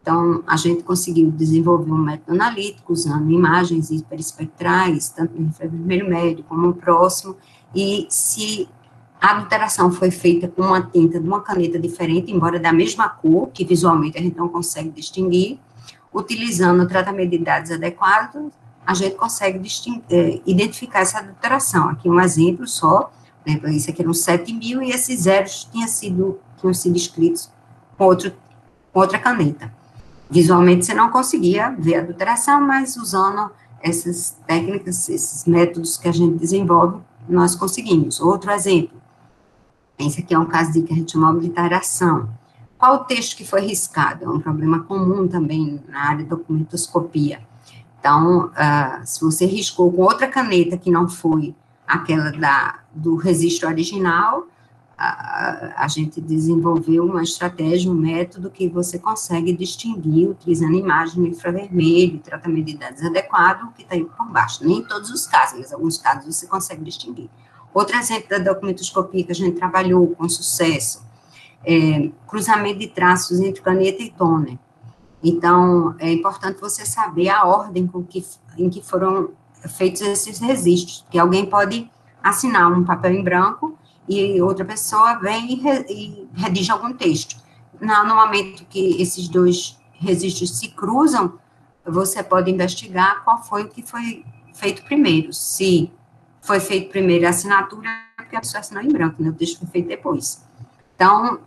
então a gente conseguiu desenvolver um método analítico usando imagens hiperespectrais, tanto no infravermelho médio como no próximo, e se a adulteração foi feita com uma tinta de uma caneta diferente, embora da mesma cor, que visualmente a gente não consegue distinguir, utilizando o tratamento de dados adequado, a gente consegue identificar essa adulteração. Aqui um exemplo só, por exemplo, isso aqui era um 7.000 e esses zeros tinham sido escritos com outra caneta. Visualmente você não conseguia ver a adulteração, mas usando essas técnicas, esses métodos que a gente desenvolve, nós conseguimos. Outro exemplo, esse aqui é um caso que a gente chama de obliteração. Qual o texto que foi riscado? É um problema comum também na área de documentoscopia. Então, se você riscou com outra caneta que não foi aquela do registro original, a gente desenvolveu uma estratégia, um método que você consegue distinguir utilizando imagem no infravermelho, tratamento de dados adequado, que está aí por baixo. Nem em todos os casos, mas em alguns casos você consegue distinguir. Outro exemplo da documentoscopia que a gente trabalhou com sucesso, cruzamento de traços entre caneta e toner. Então, é importante você saber a ordem em que foram feitos esses registros, porque alguém pode assinar um papel em branco e outra pessoa vem e redige algum texto. No momento que esses dois registros se cruzam, você pode investigar qual foi o que foi feito primeiro. Se foi feito primeiro a assinatura, porque a pessoa assinou em branco, né? O texto foi feito depois. Então,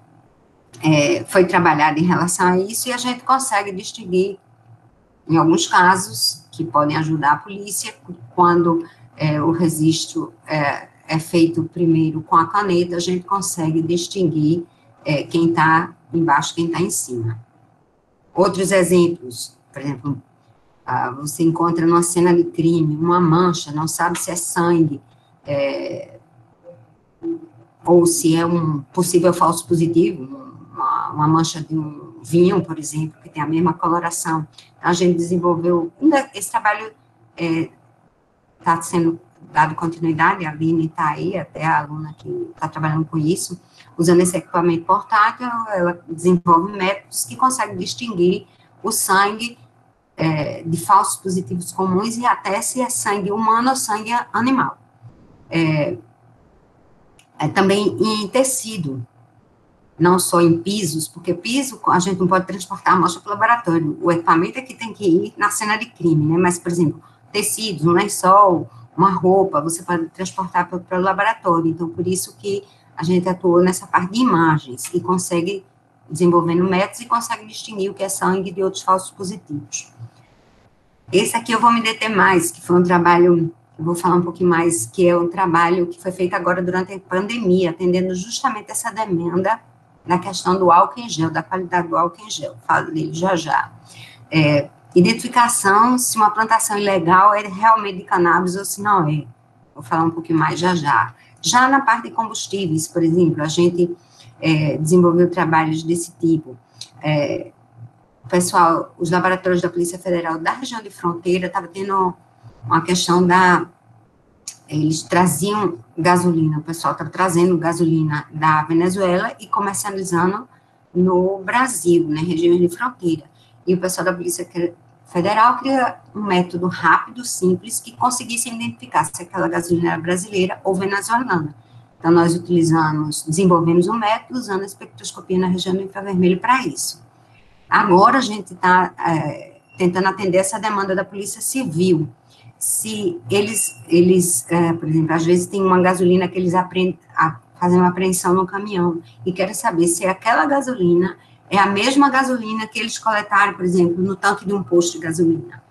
foi trabalhado em relação a isso e a gente consegue distinguir, em alguns casos, que podem ajudar a polícia, quando o registro é feito primeiro com a caneta, a gente consegue distinguir quem está embaixo e quem está em cima. Outros exemplos, por exemplo, você encontra numa cena de crime uma mancha, não sabe se é sangue, ou se é um possível falso positivo, uma mancha de um vinho, por exemplo, que tem a mesma coloração. Então, a gente desenvolveu, esse trabalho está sendo dado continuidade, a Aline está aí, até a aluna que está trabalhando com isso, usando esse equipamento portátil, ela desenvolve métodos que conseguem distinguir o sangue de falsos positivos comuns e até se é sangue humano ou sangue animal. Também em tecido, não só em pisos, porque piso a gente não pode transportar a amostra para o laboratório, o equipamento é que tem que ir na cena de crime, né, mas, por exemplo, tecidos, um lençol, uma roupa, você pode transportar para o laboratório, então, por isso que a gente atuou nessa parte de imagens, e consegue, desenvolvendo métodos, e consegue distinguir o que é sangue de outros falsos positivos. Esse aqui eu vou me deter mais, que foi um trabalho, eu vou falar um pouquinho mais, que é um trabalho que foi feito agora durante a pandemia, atendendo justamente essa demanda na questão do álcool em gel, da qualidade do álcool em gel, falo dele já. Identificação se uma plantação ilegal é realmente de cannabis ou se não é. Vou falar um pouquinho mais já. Já na parte de combustíveis, por exemplo, a gente desenvolveu trabalhos desse tipo. O pessoal, os laboratórios da Polícia Federal da região de fronteira estavam tendo uma questão eles traziam gasolina, o pessoal estava trazendo gasolina da Venezuela e comercializando no Brasil, na região de fronteira. E o pessoal da Polícia Federal cria um método rápido, simples, que conseguisse identificar se aquela gasolina era brasileira ou venezuelana. Então, nós desenvolvemos um método usando a espectroscopia na região do infravermelho para isso. Agora, a gente está tentando atender essa demanda da Polícia Civil. Se eles por exemplo, às vezes tem uma gasolina que eles fazem uma apreensão no caminhão e querem saber se aquela gasolina é a mesma gasolina que eles coletaram, por exemplo, no tanque de um posto de gasolina.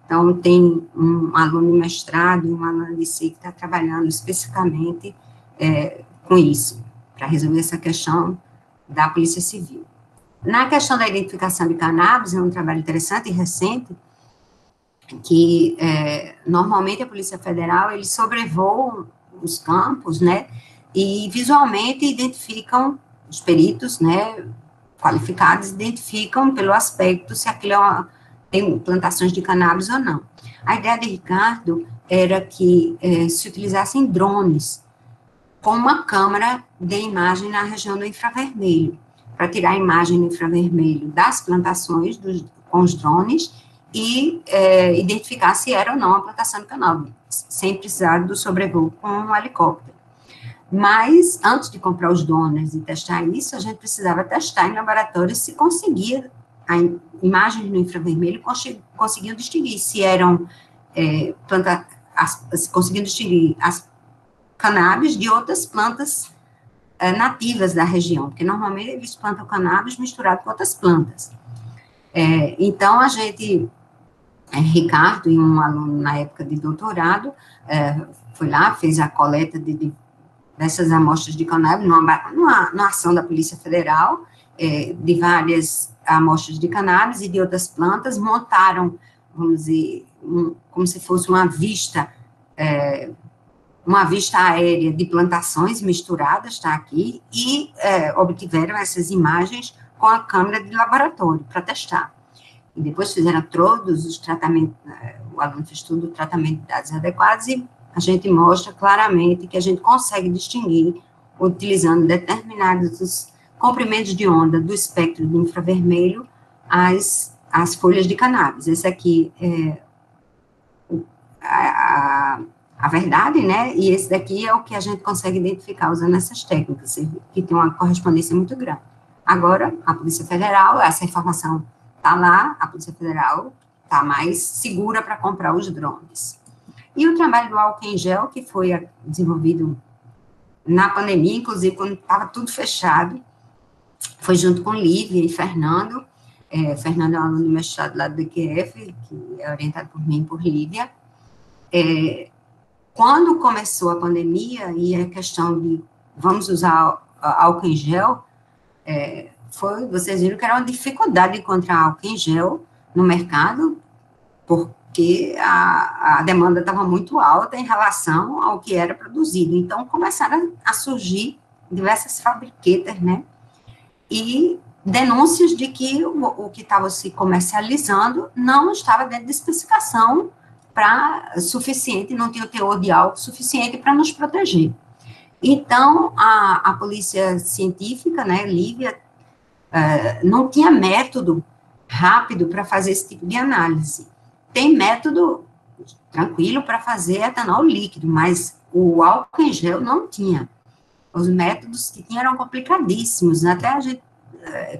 Então, tem um aluno de mestrado e uma aluna de C que está trabalhando especificamente com isso, para resolver essa questão da Polícia Civil. Na questão da identificação de cannabis, é um trabalho interessante e recente, que normalmente a Polícia Federal, eles sobrevoam os campos, né, e visualmente identificam, os peritos, né, qualificados, identificam pelo aspecto se aquilo tem plantações de cannabis ou não. A ideia de Ricardo era que se utilizassem drones com uma câmera de imagem na região do infravermelho, para tirar a imagem no infravermelho das plantações com os drones e identificar se era ou não a plantação de cannabis, sem precisar do sobrevoo com um helicóptero. Mas, antes de comprar os drones e testar isso, a gente precisava testar em laboratório se conseguia, a imagem no infravermelho conseguiam distinguir se eram conseguiam distinguir as cannabis de outras plantas nativas da região, porque normalmente eles plantam cannabis misturado com outras plantas. Então, a gente, Ricardo e um aluno na época de doutorado, foi lá, fez a coleta dessas amostras de cannabis, numa ação da Polícia Federal, de várias amostras de cannabis e de outras plantas, montaram, vamos dizer, como se fosse uma vista aérea de plantações misturadas, está aqui, e obtiveram essas imagens com a câmera de laboratório para testar. E depois fizeram todos os tratamentos, o aluno fez todo o tratamento de dados adequados, e a gente mostra claramente que a gente consegue distinguir, utilizando determinados comprimentos de onda do espectro do infravermelho, as folhas de cannabis. Esse aqui é a verdade, né, e esse daqui é o que a gente consegue identificar usando essas técnicas, que tem uma correspondência muito grande. Agora, a Polícia Federal, essa informação está lá, a Polícia Federal está mais segura para comprar os drones. E o trabalho do álcool em gel, que foi desenvolvido na pandemia, inclusive quando estava tudo fechado, foi junto com Lívia e Fernando. Fernando é um aluno do mestrado lá do IQF, que é orientado por mim e por Lívia. Quando começou a pandemia e a questão de vamos usar álcool em gel, vocês viram que era uma dificuldade de encontrar álcool em gel no mercado, porque a demanda estava muito alta em relação ao que era produzido. Então, começaram a surgir diversas fabriquetas, né? E denúncias de que o que estava se comercializando não estava dentro de especificação suficiente, não tinha o teor de álcool suficiente para nos proteger. Então, a polícia científica, né, Lívia, não tinha método rápido para fazer esse tipo de análise. Tem método tranquilo para fazer etanol líquido, mas o álcool em gel não tinha. Os métodos que tinham eram complicadíssimos, até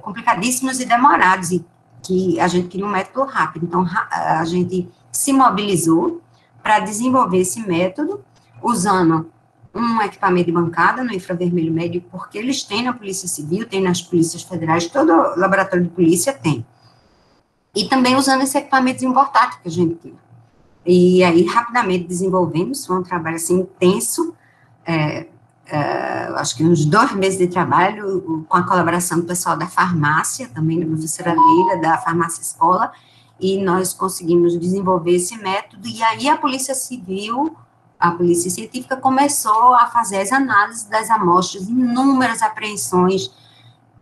complicadíssimos e demorados, e que a gente queria um método rápido. Então, a gente se mobilizou para desenvolver esse método, usando um equipamento de bancada no infravermelho médio, porque eles têm na Polícia Civil, tem nas polícias federais, todo laboratório de polícia tem. E também usando esse equipamento portátil que a gente tem. E aí, rapidamente desenvolvemos, foi um trabalho, assim, intenso, acho que uns 2 meses de trabalho, com a colaboração do pessoal da farmácia, também da professora Leila, da farmácia escola, e nós conseguimos desenvolver esse método, e aí a Polícia Civil, a Polícia Científica começou a fazer as análises das amostras, inúmeras apreensões,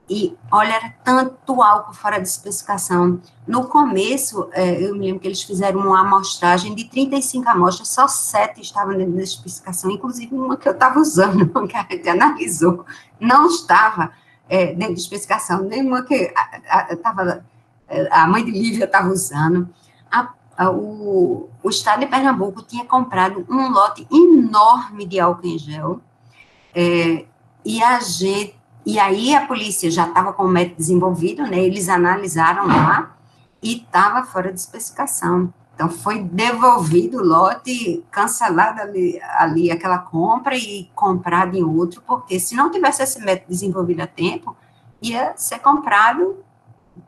e, olha, era tanto álcool fora de especificação. No começo, eu me lembro que eles fizeram uma amostragem de 35 amostras, só 7 estavam dentro da especificação, inclusive uma que eu estava usando, que a gente analisou, não estava dentro da especificação, nenhuma que a mãe de Lívia estava usando. O estado de Pernambuco tinha comprado um lote enorme de álcool em gel, e aí a polícia já estava com o método desenvolvido, né, eles analisaram lá, e estava fora de especificação. Então, foi devolvido o lote, cancelada ali aquela compra e comprado em outro, porque se não tivesse esse método desenvolvido a tempo, ia ser comprado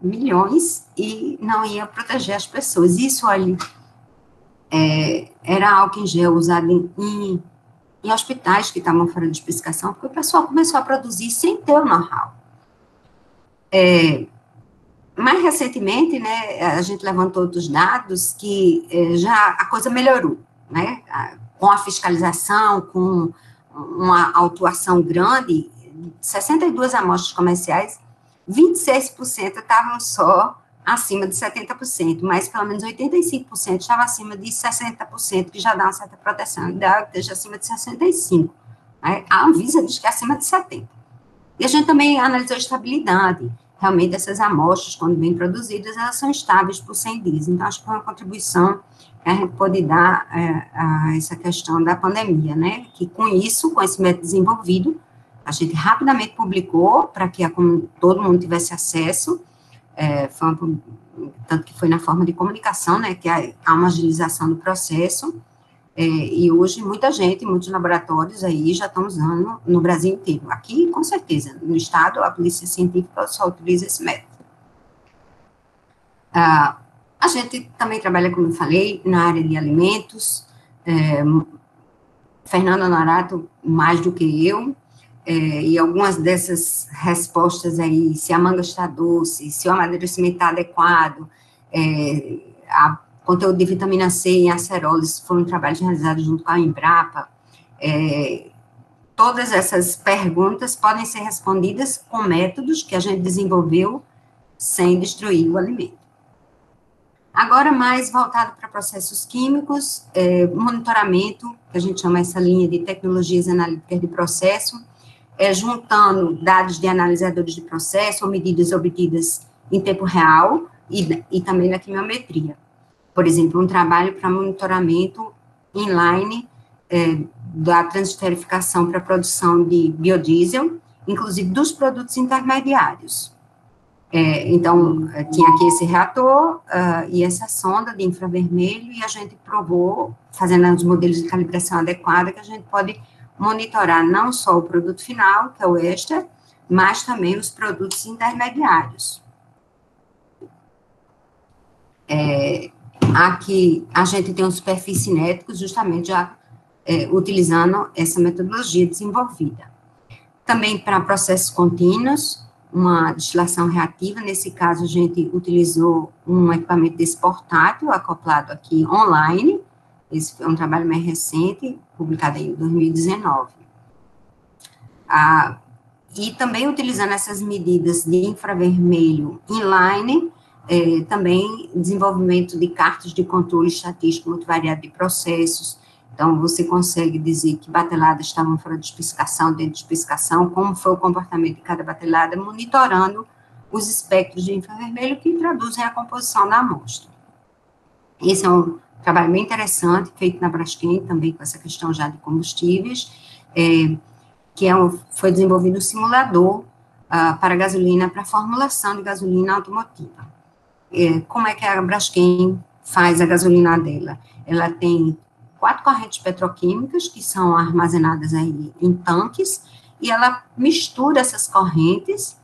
milhões e não ia proteger as pessoas. Isso ali era álcool em gel usado em hospitais que estavam fora de especificação, porque o pessoal começou a produzir sem ter o know-how. Mais recentemente, né, a gente levantou outros dados que já a coisa melhorou, né, com a fiscalização, com uma autuação grande, 62 amostras comerciais, 26% estavam só acima de 70%, mas pelo menos 85% estava acima de 60%, que já dá uma certa proteção, ideal que esteja acima de 65%. Né? A Anvisa diz que é acima de 70%. E a gente também analisou a estabilidade. Realmente, essas amostras, quando bem produzidas, elas são estáveis por 100 dias. Então, acho que é uma contribuição que a gente pode dar a essa questão da pandemia, né? Que com isso, com esse método desenvolvido, a gente rapidamente publicou para que todo mundo tivesse acesso, tanto que foi na forma de comunicação, né, que há uma agilização do processo, e hoje muita gente, muitos laboratórios aí já estão usando no Brasil inteiro. Aqui, com certeza, no estado, a polícia científica só utiliza esse método. A gente também trabalha, como eu falei, na área de alimentos, Fernanda Norato, mais do que eu, e algumas dessas respostas aí, se a manga está doce, se o amadurecimento está adequado, conteúdo de vitamina C em acerolis, foram trabalhos realizados junto com a Embrapa, todas essas perguntas podem ser respondidas com métodos que a gente desenvolveu sem destruir o alimento. Agora, mais voltado para processos químicos, monitoramento, que a gente chama essa linha de tecnologias analíticas de processo, juntando dados de analisadores de processo ou medidas obtidas em tempo real e também na quimiometria. Por exemplo, um trabalho para monitoramento inline da transesterificação para a produção de biodiesel, inclusive dos produtos intermediários. Então, tinha aqui esse reator e essa sonda de infravermelho, e a gente provou, fazendo os modelos de calibração adequada, que a gente pode monitorar não só o produto final, que é o éster, mas também os produtos intermediários. Aqui, a gente tem um superfície cinético, justamente já utilizando essa metodologia desenvolvida. Também para processos contínuos, uma destilação reativa. Nesse caso, a gente utilizou um equipamento desse portátil, acoplado aqui online. Esse é um trabalho mais recente, publicado em 2019. E também utilizando essas medidas de infravermelho inline, também desenvolvimento de cartas de controle estatístico multivariado de processos. Então, você consegue dizer que bateladas estavam fora de especificação, dentro de especificação, como foi o comportamento de cada batelada, monitorando os espectros de infravermelho que traduzem a composição da amostra. Esse é um trabalho bem interessante, feito na Braskem, também com essa questão já de combustíveis, foi desenvolvido um simulador para gasolina, para formulação de gasolina automotiva. Como é que a Braskem faz a gasolina dela? Ela tem 4 correntes petroquímicas que são armazenadas aí em tanques, e ela mistura essas correntes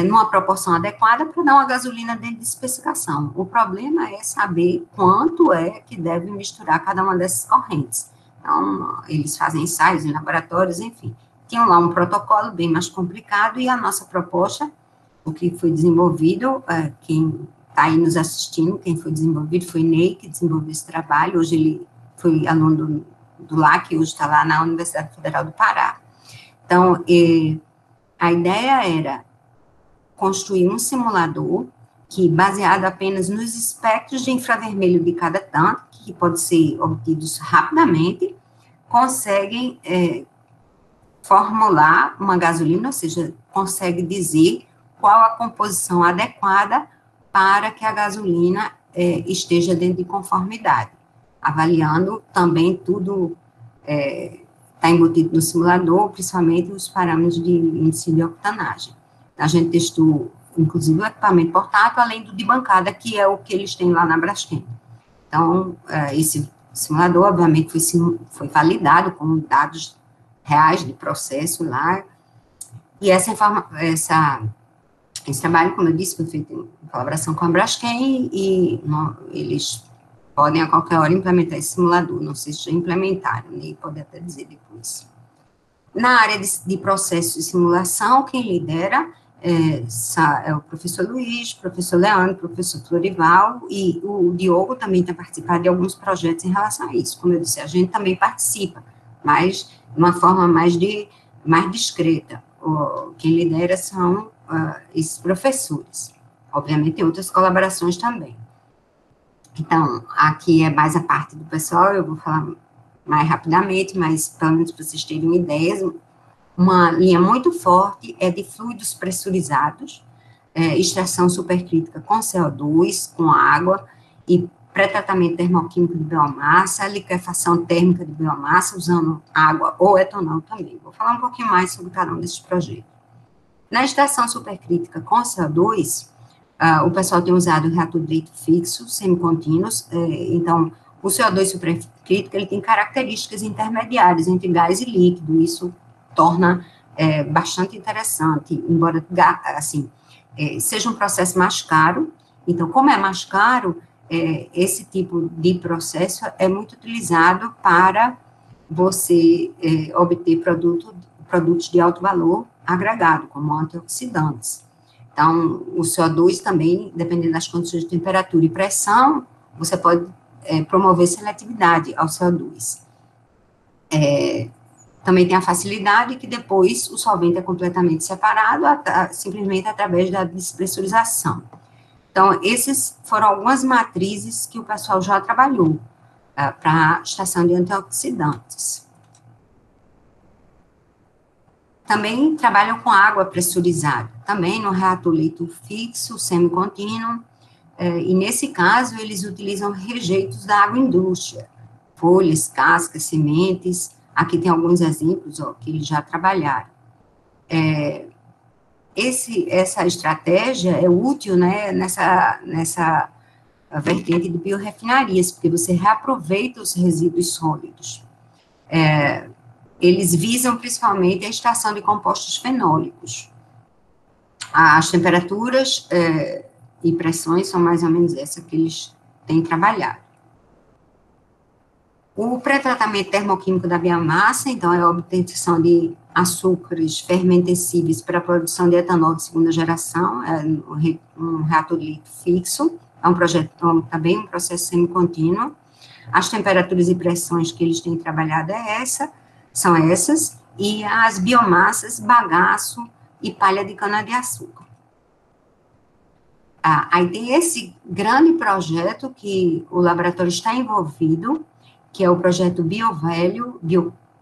numa proporção adequada para dar uma gasolina dentro de especificação. O problema é saber quanto é que deve misturar cada uma dessas correntes. Então, eles fazem ensaios em laboratórios, enfim. Tinham lá um protocolo bem mais complicado, e a nossa proposta, o que foi desenvolvido, quem está aí nos assistindo, quem foi desenvolvido foi Ney, que desenvolveu esse trabalho. Hoje ele foi aluno do LAC, hoje está lá na Universidade Federal do Pará. Então, a ideia era construir um simulador que, baseado apenas nos espectros de infravermelho de cada tanque, que pode ser obtidos rapidamente, conseguem formular uma gasolina, ou seja, consegue dizer qual a composição adequada para que a gasolina esteja dentro de conformidade, avaliando também tudo, está embutido no simulador, principalmente os parâmetros de índice de octanagem. A gente testou, inclusive, o equipamento portátil, além do de bancada, que é o que eles têm lá na Braskem. Então, esse simulador, obviamente, foi validado com dados reais de processo lá, e esse trabalho, como eu disse, foi feito em colaboração com a Braskem, e eles podem a qualquer hora implementar esse simulador, não sei se já implementaram, nem pode até dizer depois. Na área de processo de simulação, quem lidera é o professor Luiz, professor Leandro, professor Florival, e o Diogo também tem participado de alguns projetos em relação a isso. Como eu disse, a gente também participa, mas de uma forma mais discreta. Quem lidera são esses professores. Obviamente, tem outras colaborações também. Então, aqui é mais a parte do pessoal, eu vou falar mais rapidamente, mas pelo menos para vocês terem uma ideia, uma linha muito forte é de fluidos pressurizados, extração supercrítica com CO2, com água, e pré-tratamento termoquímico de biomassa, liquefação térmica de biomassa, usando água ou etanol também. Vou falar um pouquinho mais sobre cada um desses projetos. Na extração supercrítica com CO2, o pessoal tem usado o reator de leito fixo, semicontínuos, então, o CO2 supercrítico, ele tem características intermediárias entre gás e líquido, isso torna bastante interessante, embora, assim, seja um processo mais caro. Então, como é mais caro, esse tipo de processo é muito utilizado para você obter produtos de alto valor agregado, como antioxidantes. Então, o CO2 também, dependendo das condições de temperatura e pressão, você pode promover seletividade ao CO2. Também tem a facilidade que depois o solvente é completamente separado, simplesmente através da despressurização. Então, esses foram algumas matrizes que o pessoal já trabalhou para a extração de antioxidantes. Também trabalham com água pressurizada, também no reator leito fixo, semicontínuo, e nesse caso eles utilizam rejeitos da agroindústria, folhas, cascas, sementes. Aqui tem alguns exemplos que eles já trabalharam. Essa estratégia é útil, né, nessa vertente de biorrefinarias, porque você reaproveita os resíduos sólidos. Eles visam principalmente a extração de compostos fenólicos. As temperaturas e pressões são mais ou menos essa que eles têm trabalhado. O pré-tratamento termoquímico da biomassa, então, é a obtenção de açúcares fermentescíveis para a produção de etanol de segunda geração, um reator líquido fixo, é um projeto, também um processo semi-contínuo. As temperaturas e pressões que eles têm trabalhado são essas, e as biomassas, bagaço e palha de cana-de-açúcar. Aí tem esse grande projeto que o laboratório está envolvido, que é o projeto BioValue,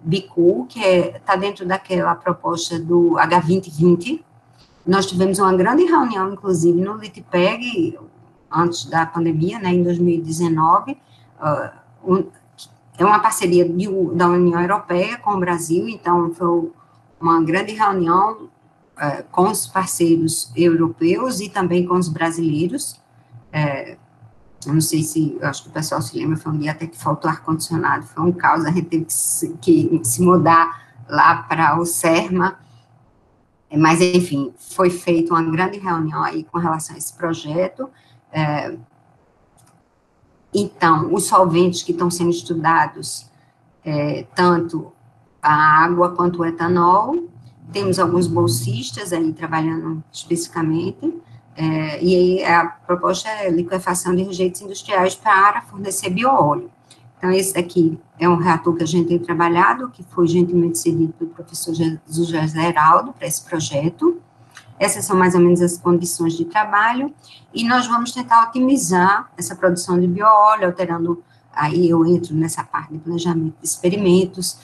Bicool, que está dentro daquela proposta do H2020. Nós tivemos uma grande reunião, inclusive, no LITPEG, antes da pandemia, né, em 2019, é uma parceria da União Europeia com o Brasil, então foi uma grande reunião com os parceiros europeus e também com os brasileiros. Eu não sei se, acho que o pessoal se lembra, foi um dia até que faltou ar-condicionado, foi um caos, a gente teve que se mudar lá para o CERMA, mas, enfim, foi feita uma grande reunião aí com relação a esse projeto. Então, os solventes que estão sendo estudados, tanto a água quanto o etanol, temos alguns bolsistas aí trabalhando especificamente, e aí a proposta é liquefação de rejeitos industriais para fornecer bioóleo. Então, esse daqui é um reator que a gente tem trabalhado, que foi gentilmente cedido pelo professor José Geraldo para esse projeto. Essas são mais ou menos as condições de trabalho, e nós vamos tentar otimizar essa produção de bioóleo, alterando, aí eu entro nessa parte de planejamento de experimentos,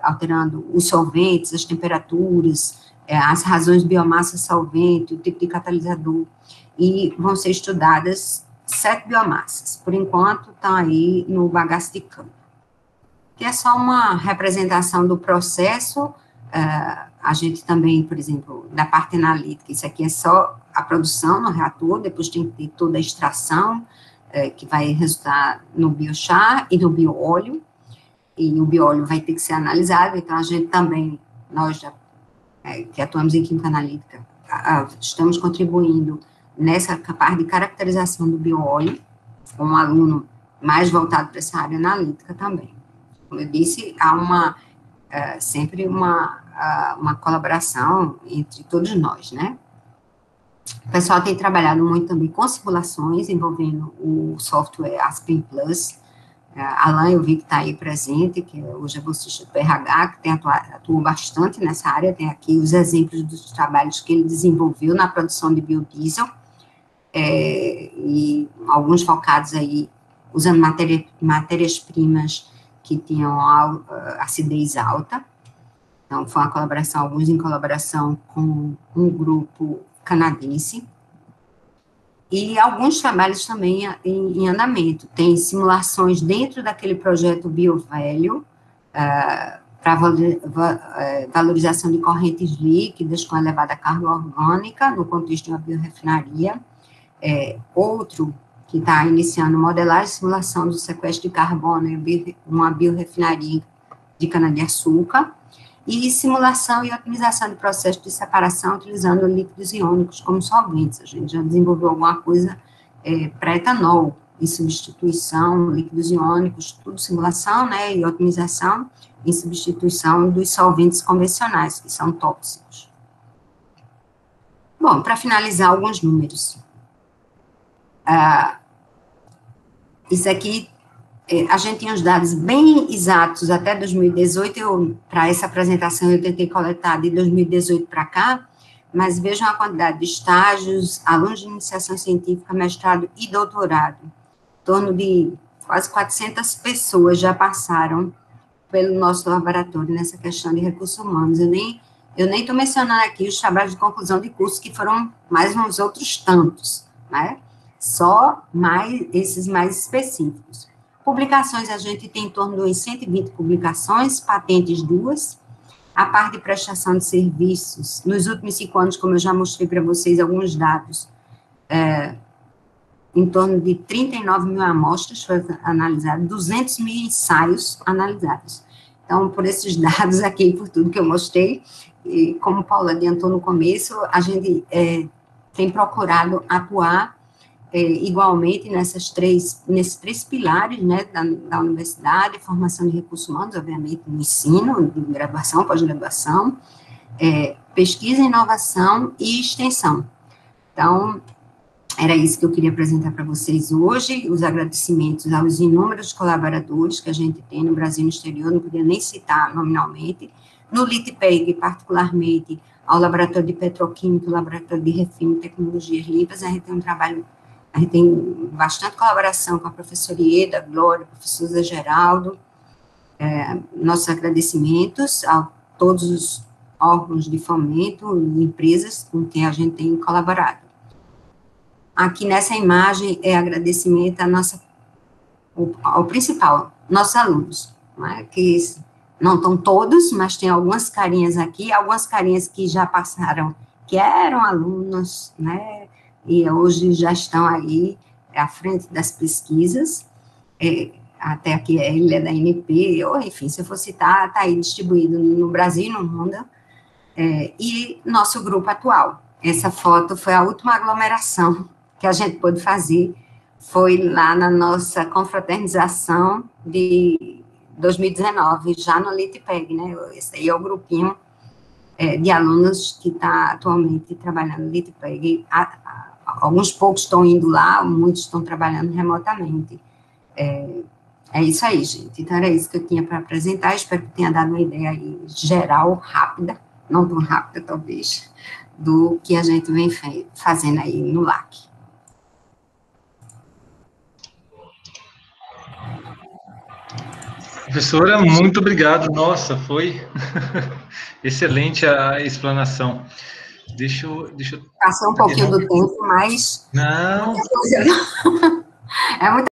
alterando os solventes, as temperaturas, as razões de biomassa solvente, o tipo de catalisador, e vão ser estudadas 7 biomassas, por enquanto estão aí no bagaço de campo, que é só uma representação do processo. A gente também, por exemplo, da parte analítica, isso aqui é só a produção no reator, depois tem que ter toda a extração, que vai resultar no biochar e no bioóleo, e o bioóleo vai ter que ser analisado, então a gente também, nós já, que atuamos em química analítica, estamos contribuindo nessa parte de caracterização do bioóleo, com um aluno mais voltado para essa área analítica também. Como eu disse, há sempre uma colaboração entre todos nós, né? O pessoal tem trabalhado muito também com simulações, envolvendo o software Aspen Plus. Alain, eu vi que está aí presente, que hoje é bolsista do PRH, que atuou bastante nessa área, tem aqui os exemplos dos trabalhos que ele desenvolveu na produção de biodiesel, e alguns focados aí, usando matérias-primas que tinham acidez alta. Então, foi uma colaboração, alguns em colaboração com um grupo canadense, e alguns trabalhos também em andamento. Tem simulações dentro daquele projeto BioValue, para valorização de correntes líquidas com elevada carga orgânica, no contexto de uma biorefinaria. Outro que está iniciando modelagem e simulação do sequestro de carbono em uma biorefinaria de cana-de-açúcar, e simulação e otimização de processos de separação utilizando líquidos iônicos como solventes. A gente já desenvolveu alguma coisa para etanol, em substituição, líquidos iônicos, tudo simulação, né, e otimização, em substituição dos solventes convencionais, que são tóxicos. Bom, para finalizar, alguns números. Isso aqui, a gente tinha os dados bem exatos até 2018, para essa apresentação eu tentei coletar de 2018 para cá, mas vejam a quantidade de estágios, alunos de iniciação científica, mestrado e doutorado. Em torno de quase 400 pessoas já passaram pelo nosso laboratório nessa questão de recursos humanos. Eu nem estou mencionando aqui os trabalhos de conclusão de curso, que foram mais uns outros tantos, né? Só esses mais específicos. Publicações, a gente tem em torno de 120 publicações, patentes 2, a parte de prestação de serviços, nos últimos 5 anos, como eu já mostrei para vocês alguns dados, em torno de 39 mil amostras foram analisadas, 200 mil ensaios analisados. Então, por esses dados aqui, por tudo que eu mostrei, e como Paula adiantou no começo, a gente tem procurado atuar igualmente nesses três pilares, né, da universidade, formação de recursos humanos, obviamente, no ensino, de graduação, pós-graduação, pesquisa, inovação e extensão. Então, era isso que eu queria apresentar para vocês hoje, os agradecimentos aos inúmeros colaboradores que a gente tem no Brasil e no exterior, não podia nem citar nominalmente, no LITPEG, particularmente, ao Laboratório de Petroquímica, ao Laboratório de Refino e Tecnologias Limpas, a gente tem um trabalho, a gente tem bastante colaboração com a professora Ieda, Glória, o professor Zé Geraldo, nossos agradecimentos a todos os órgãos de fomento e empresas com quem a gente tem colaborado. Aqui nessa imagem é agradecimento ao principal, nossos alunos, né, que não estão todos, mas tem algumas carinhas aqui, algumas carinhas que já passaram, que eram alunos, né, e hoje já estão aí à frente das pesquisas, até aqui ele é da NP, ou enfim, se eu for citar, está aí distribuído no Brasil e no mundo, e nosso grupo atual. Essa foto foi a última aglomeração que a gente pôde fazer, foi lá na nossa confraternização de 2019, já no LITPEG, né, esse aí é o grupinho de alunos que está atualmente trabalhando no LITPEG, alguns poucos estão indo lá, muitos estão trabalhando remotamente. É isso aí, gente, então era isso que eu tinha para apresentar, espero que tenha dado uma ideia aí geral, rápida, não tão rápida, talvez, do que a gente vem fazendo aí no LAC. Professora, muito obrigado. Nossa, foi excelente a explanação. Deixa eu... Passou um pouquinho do tempo, mas... Não. É muita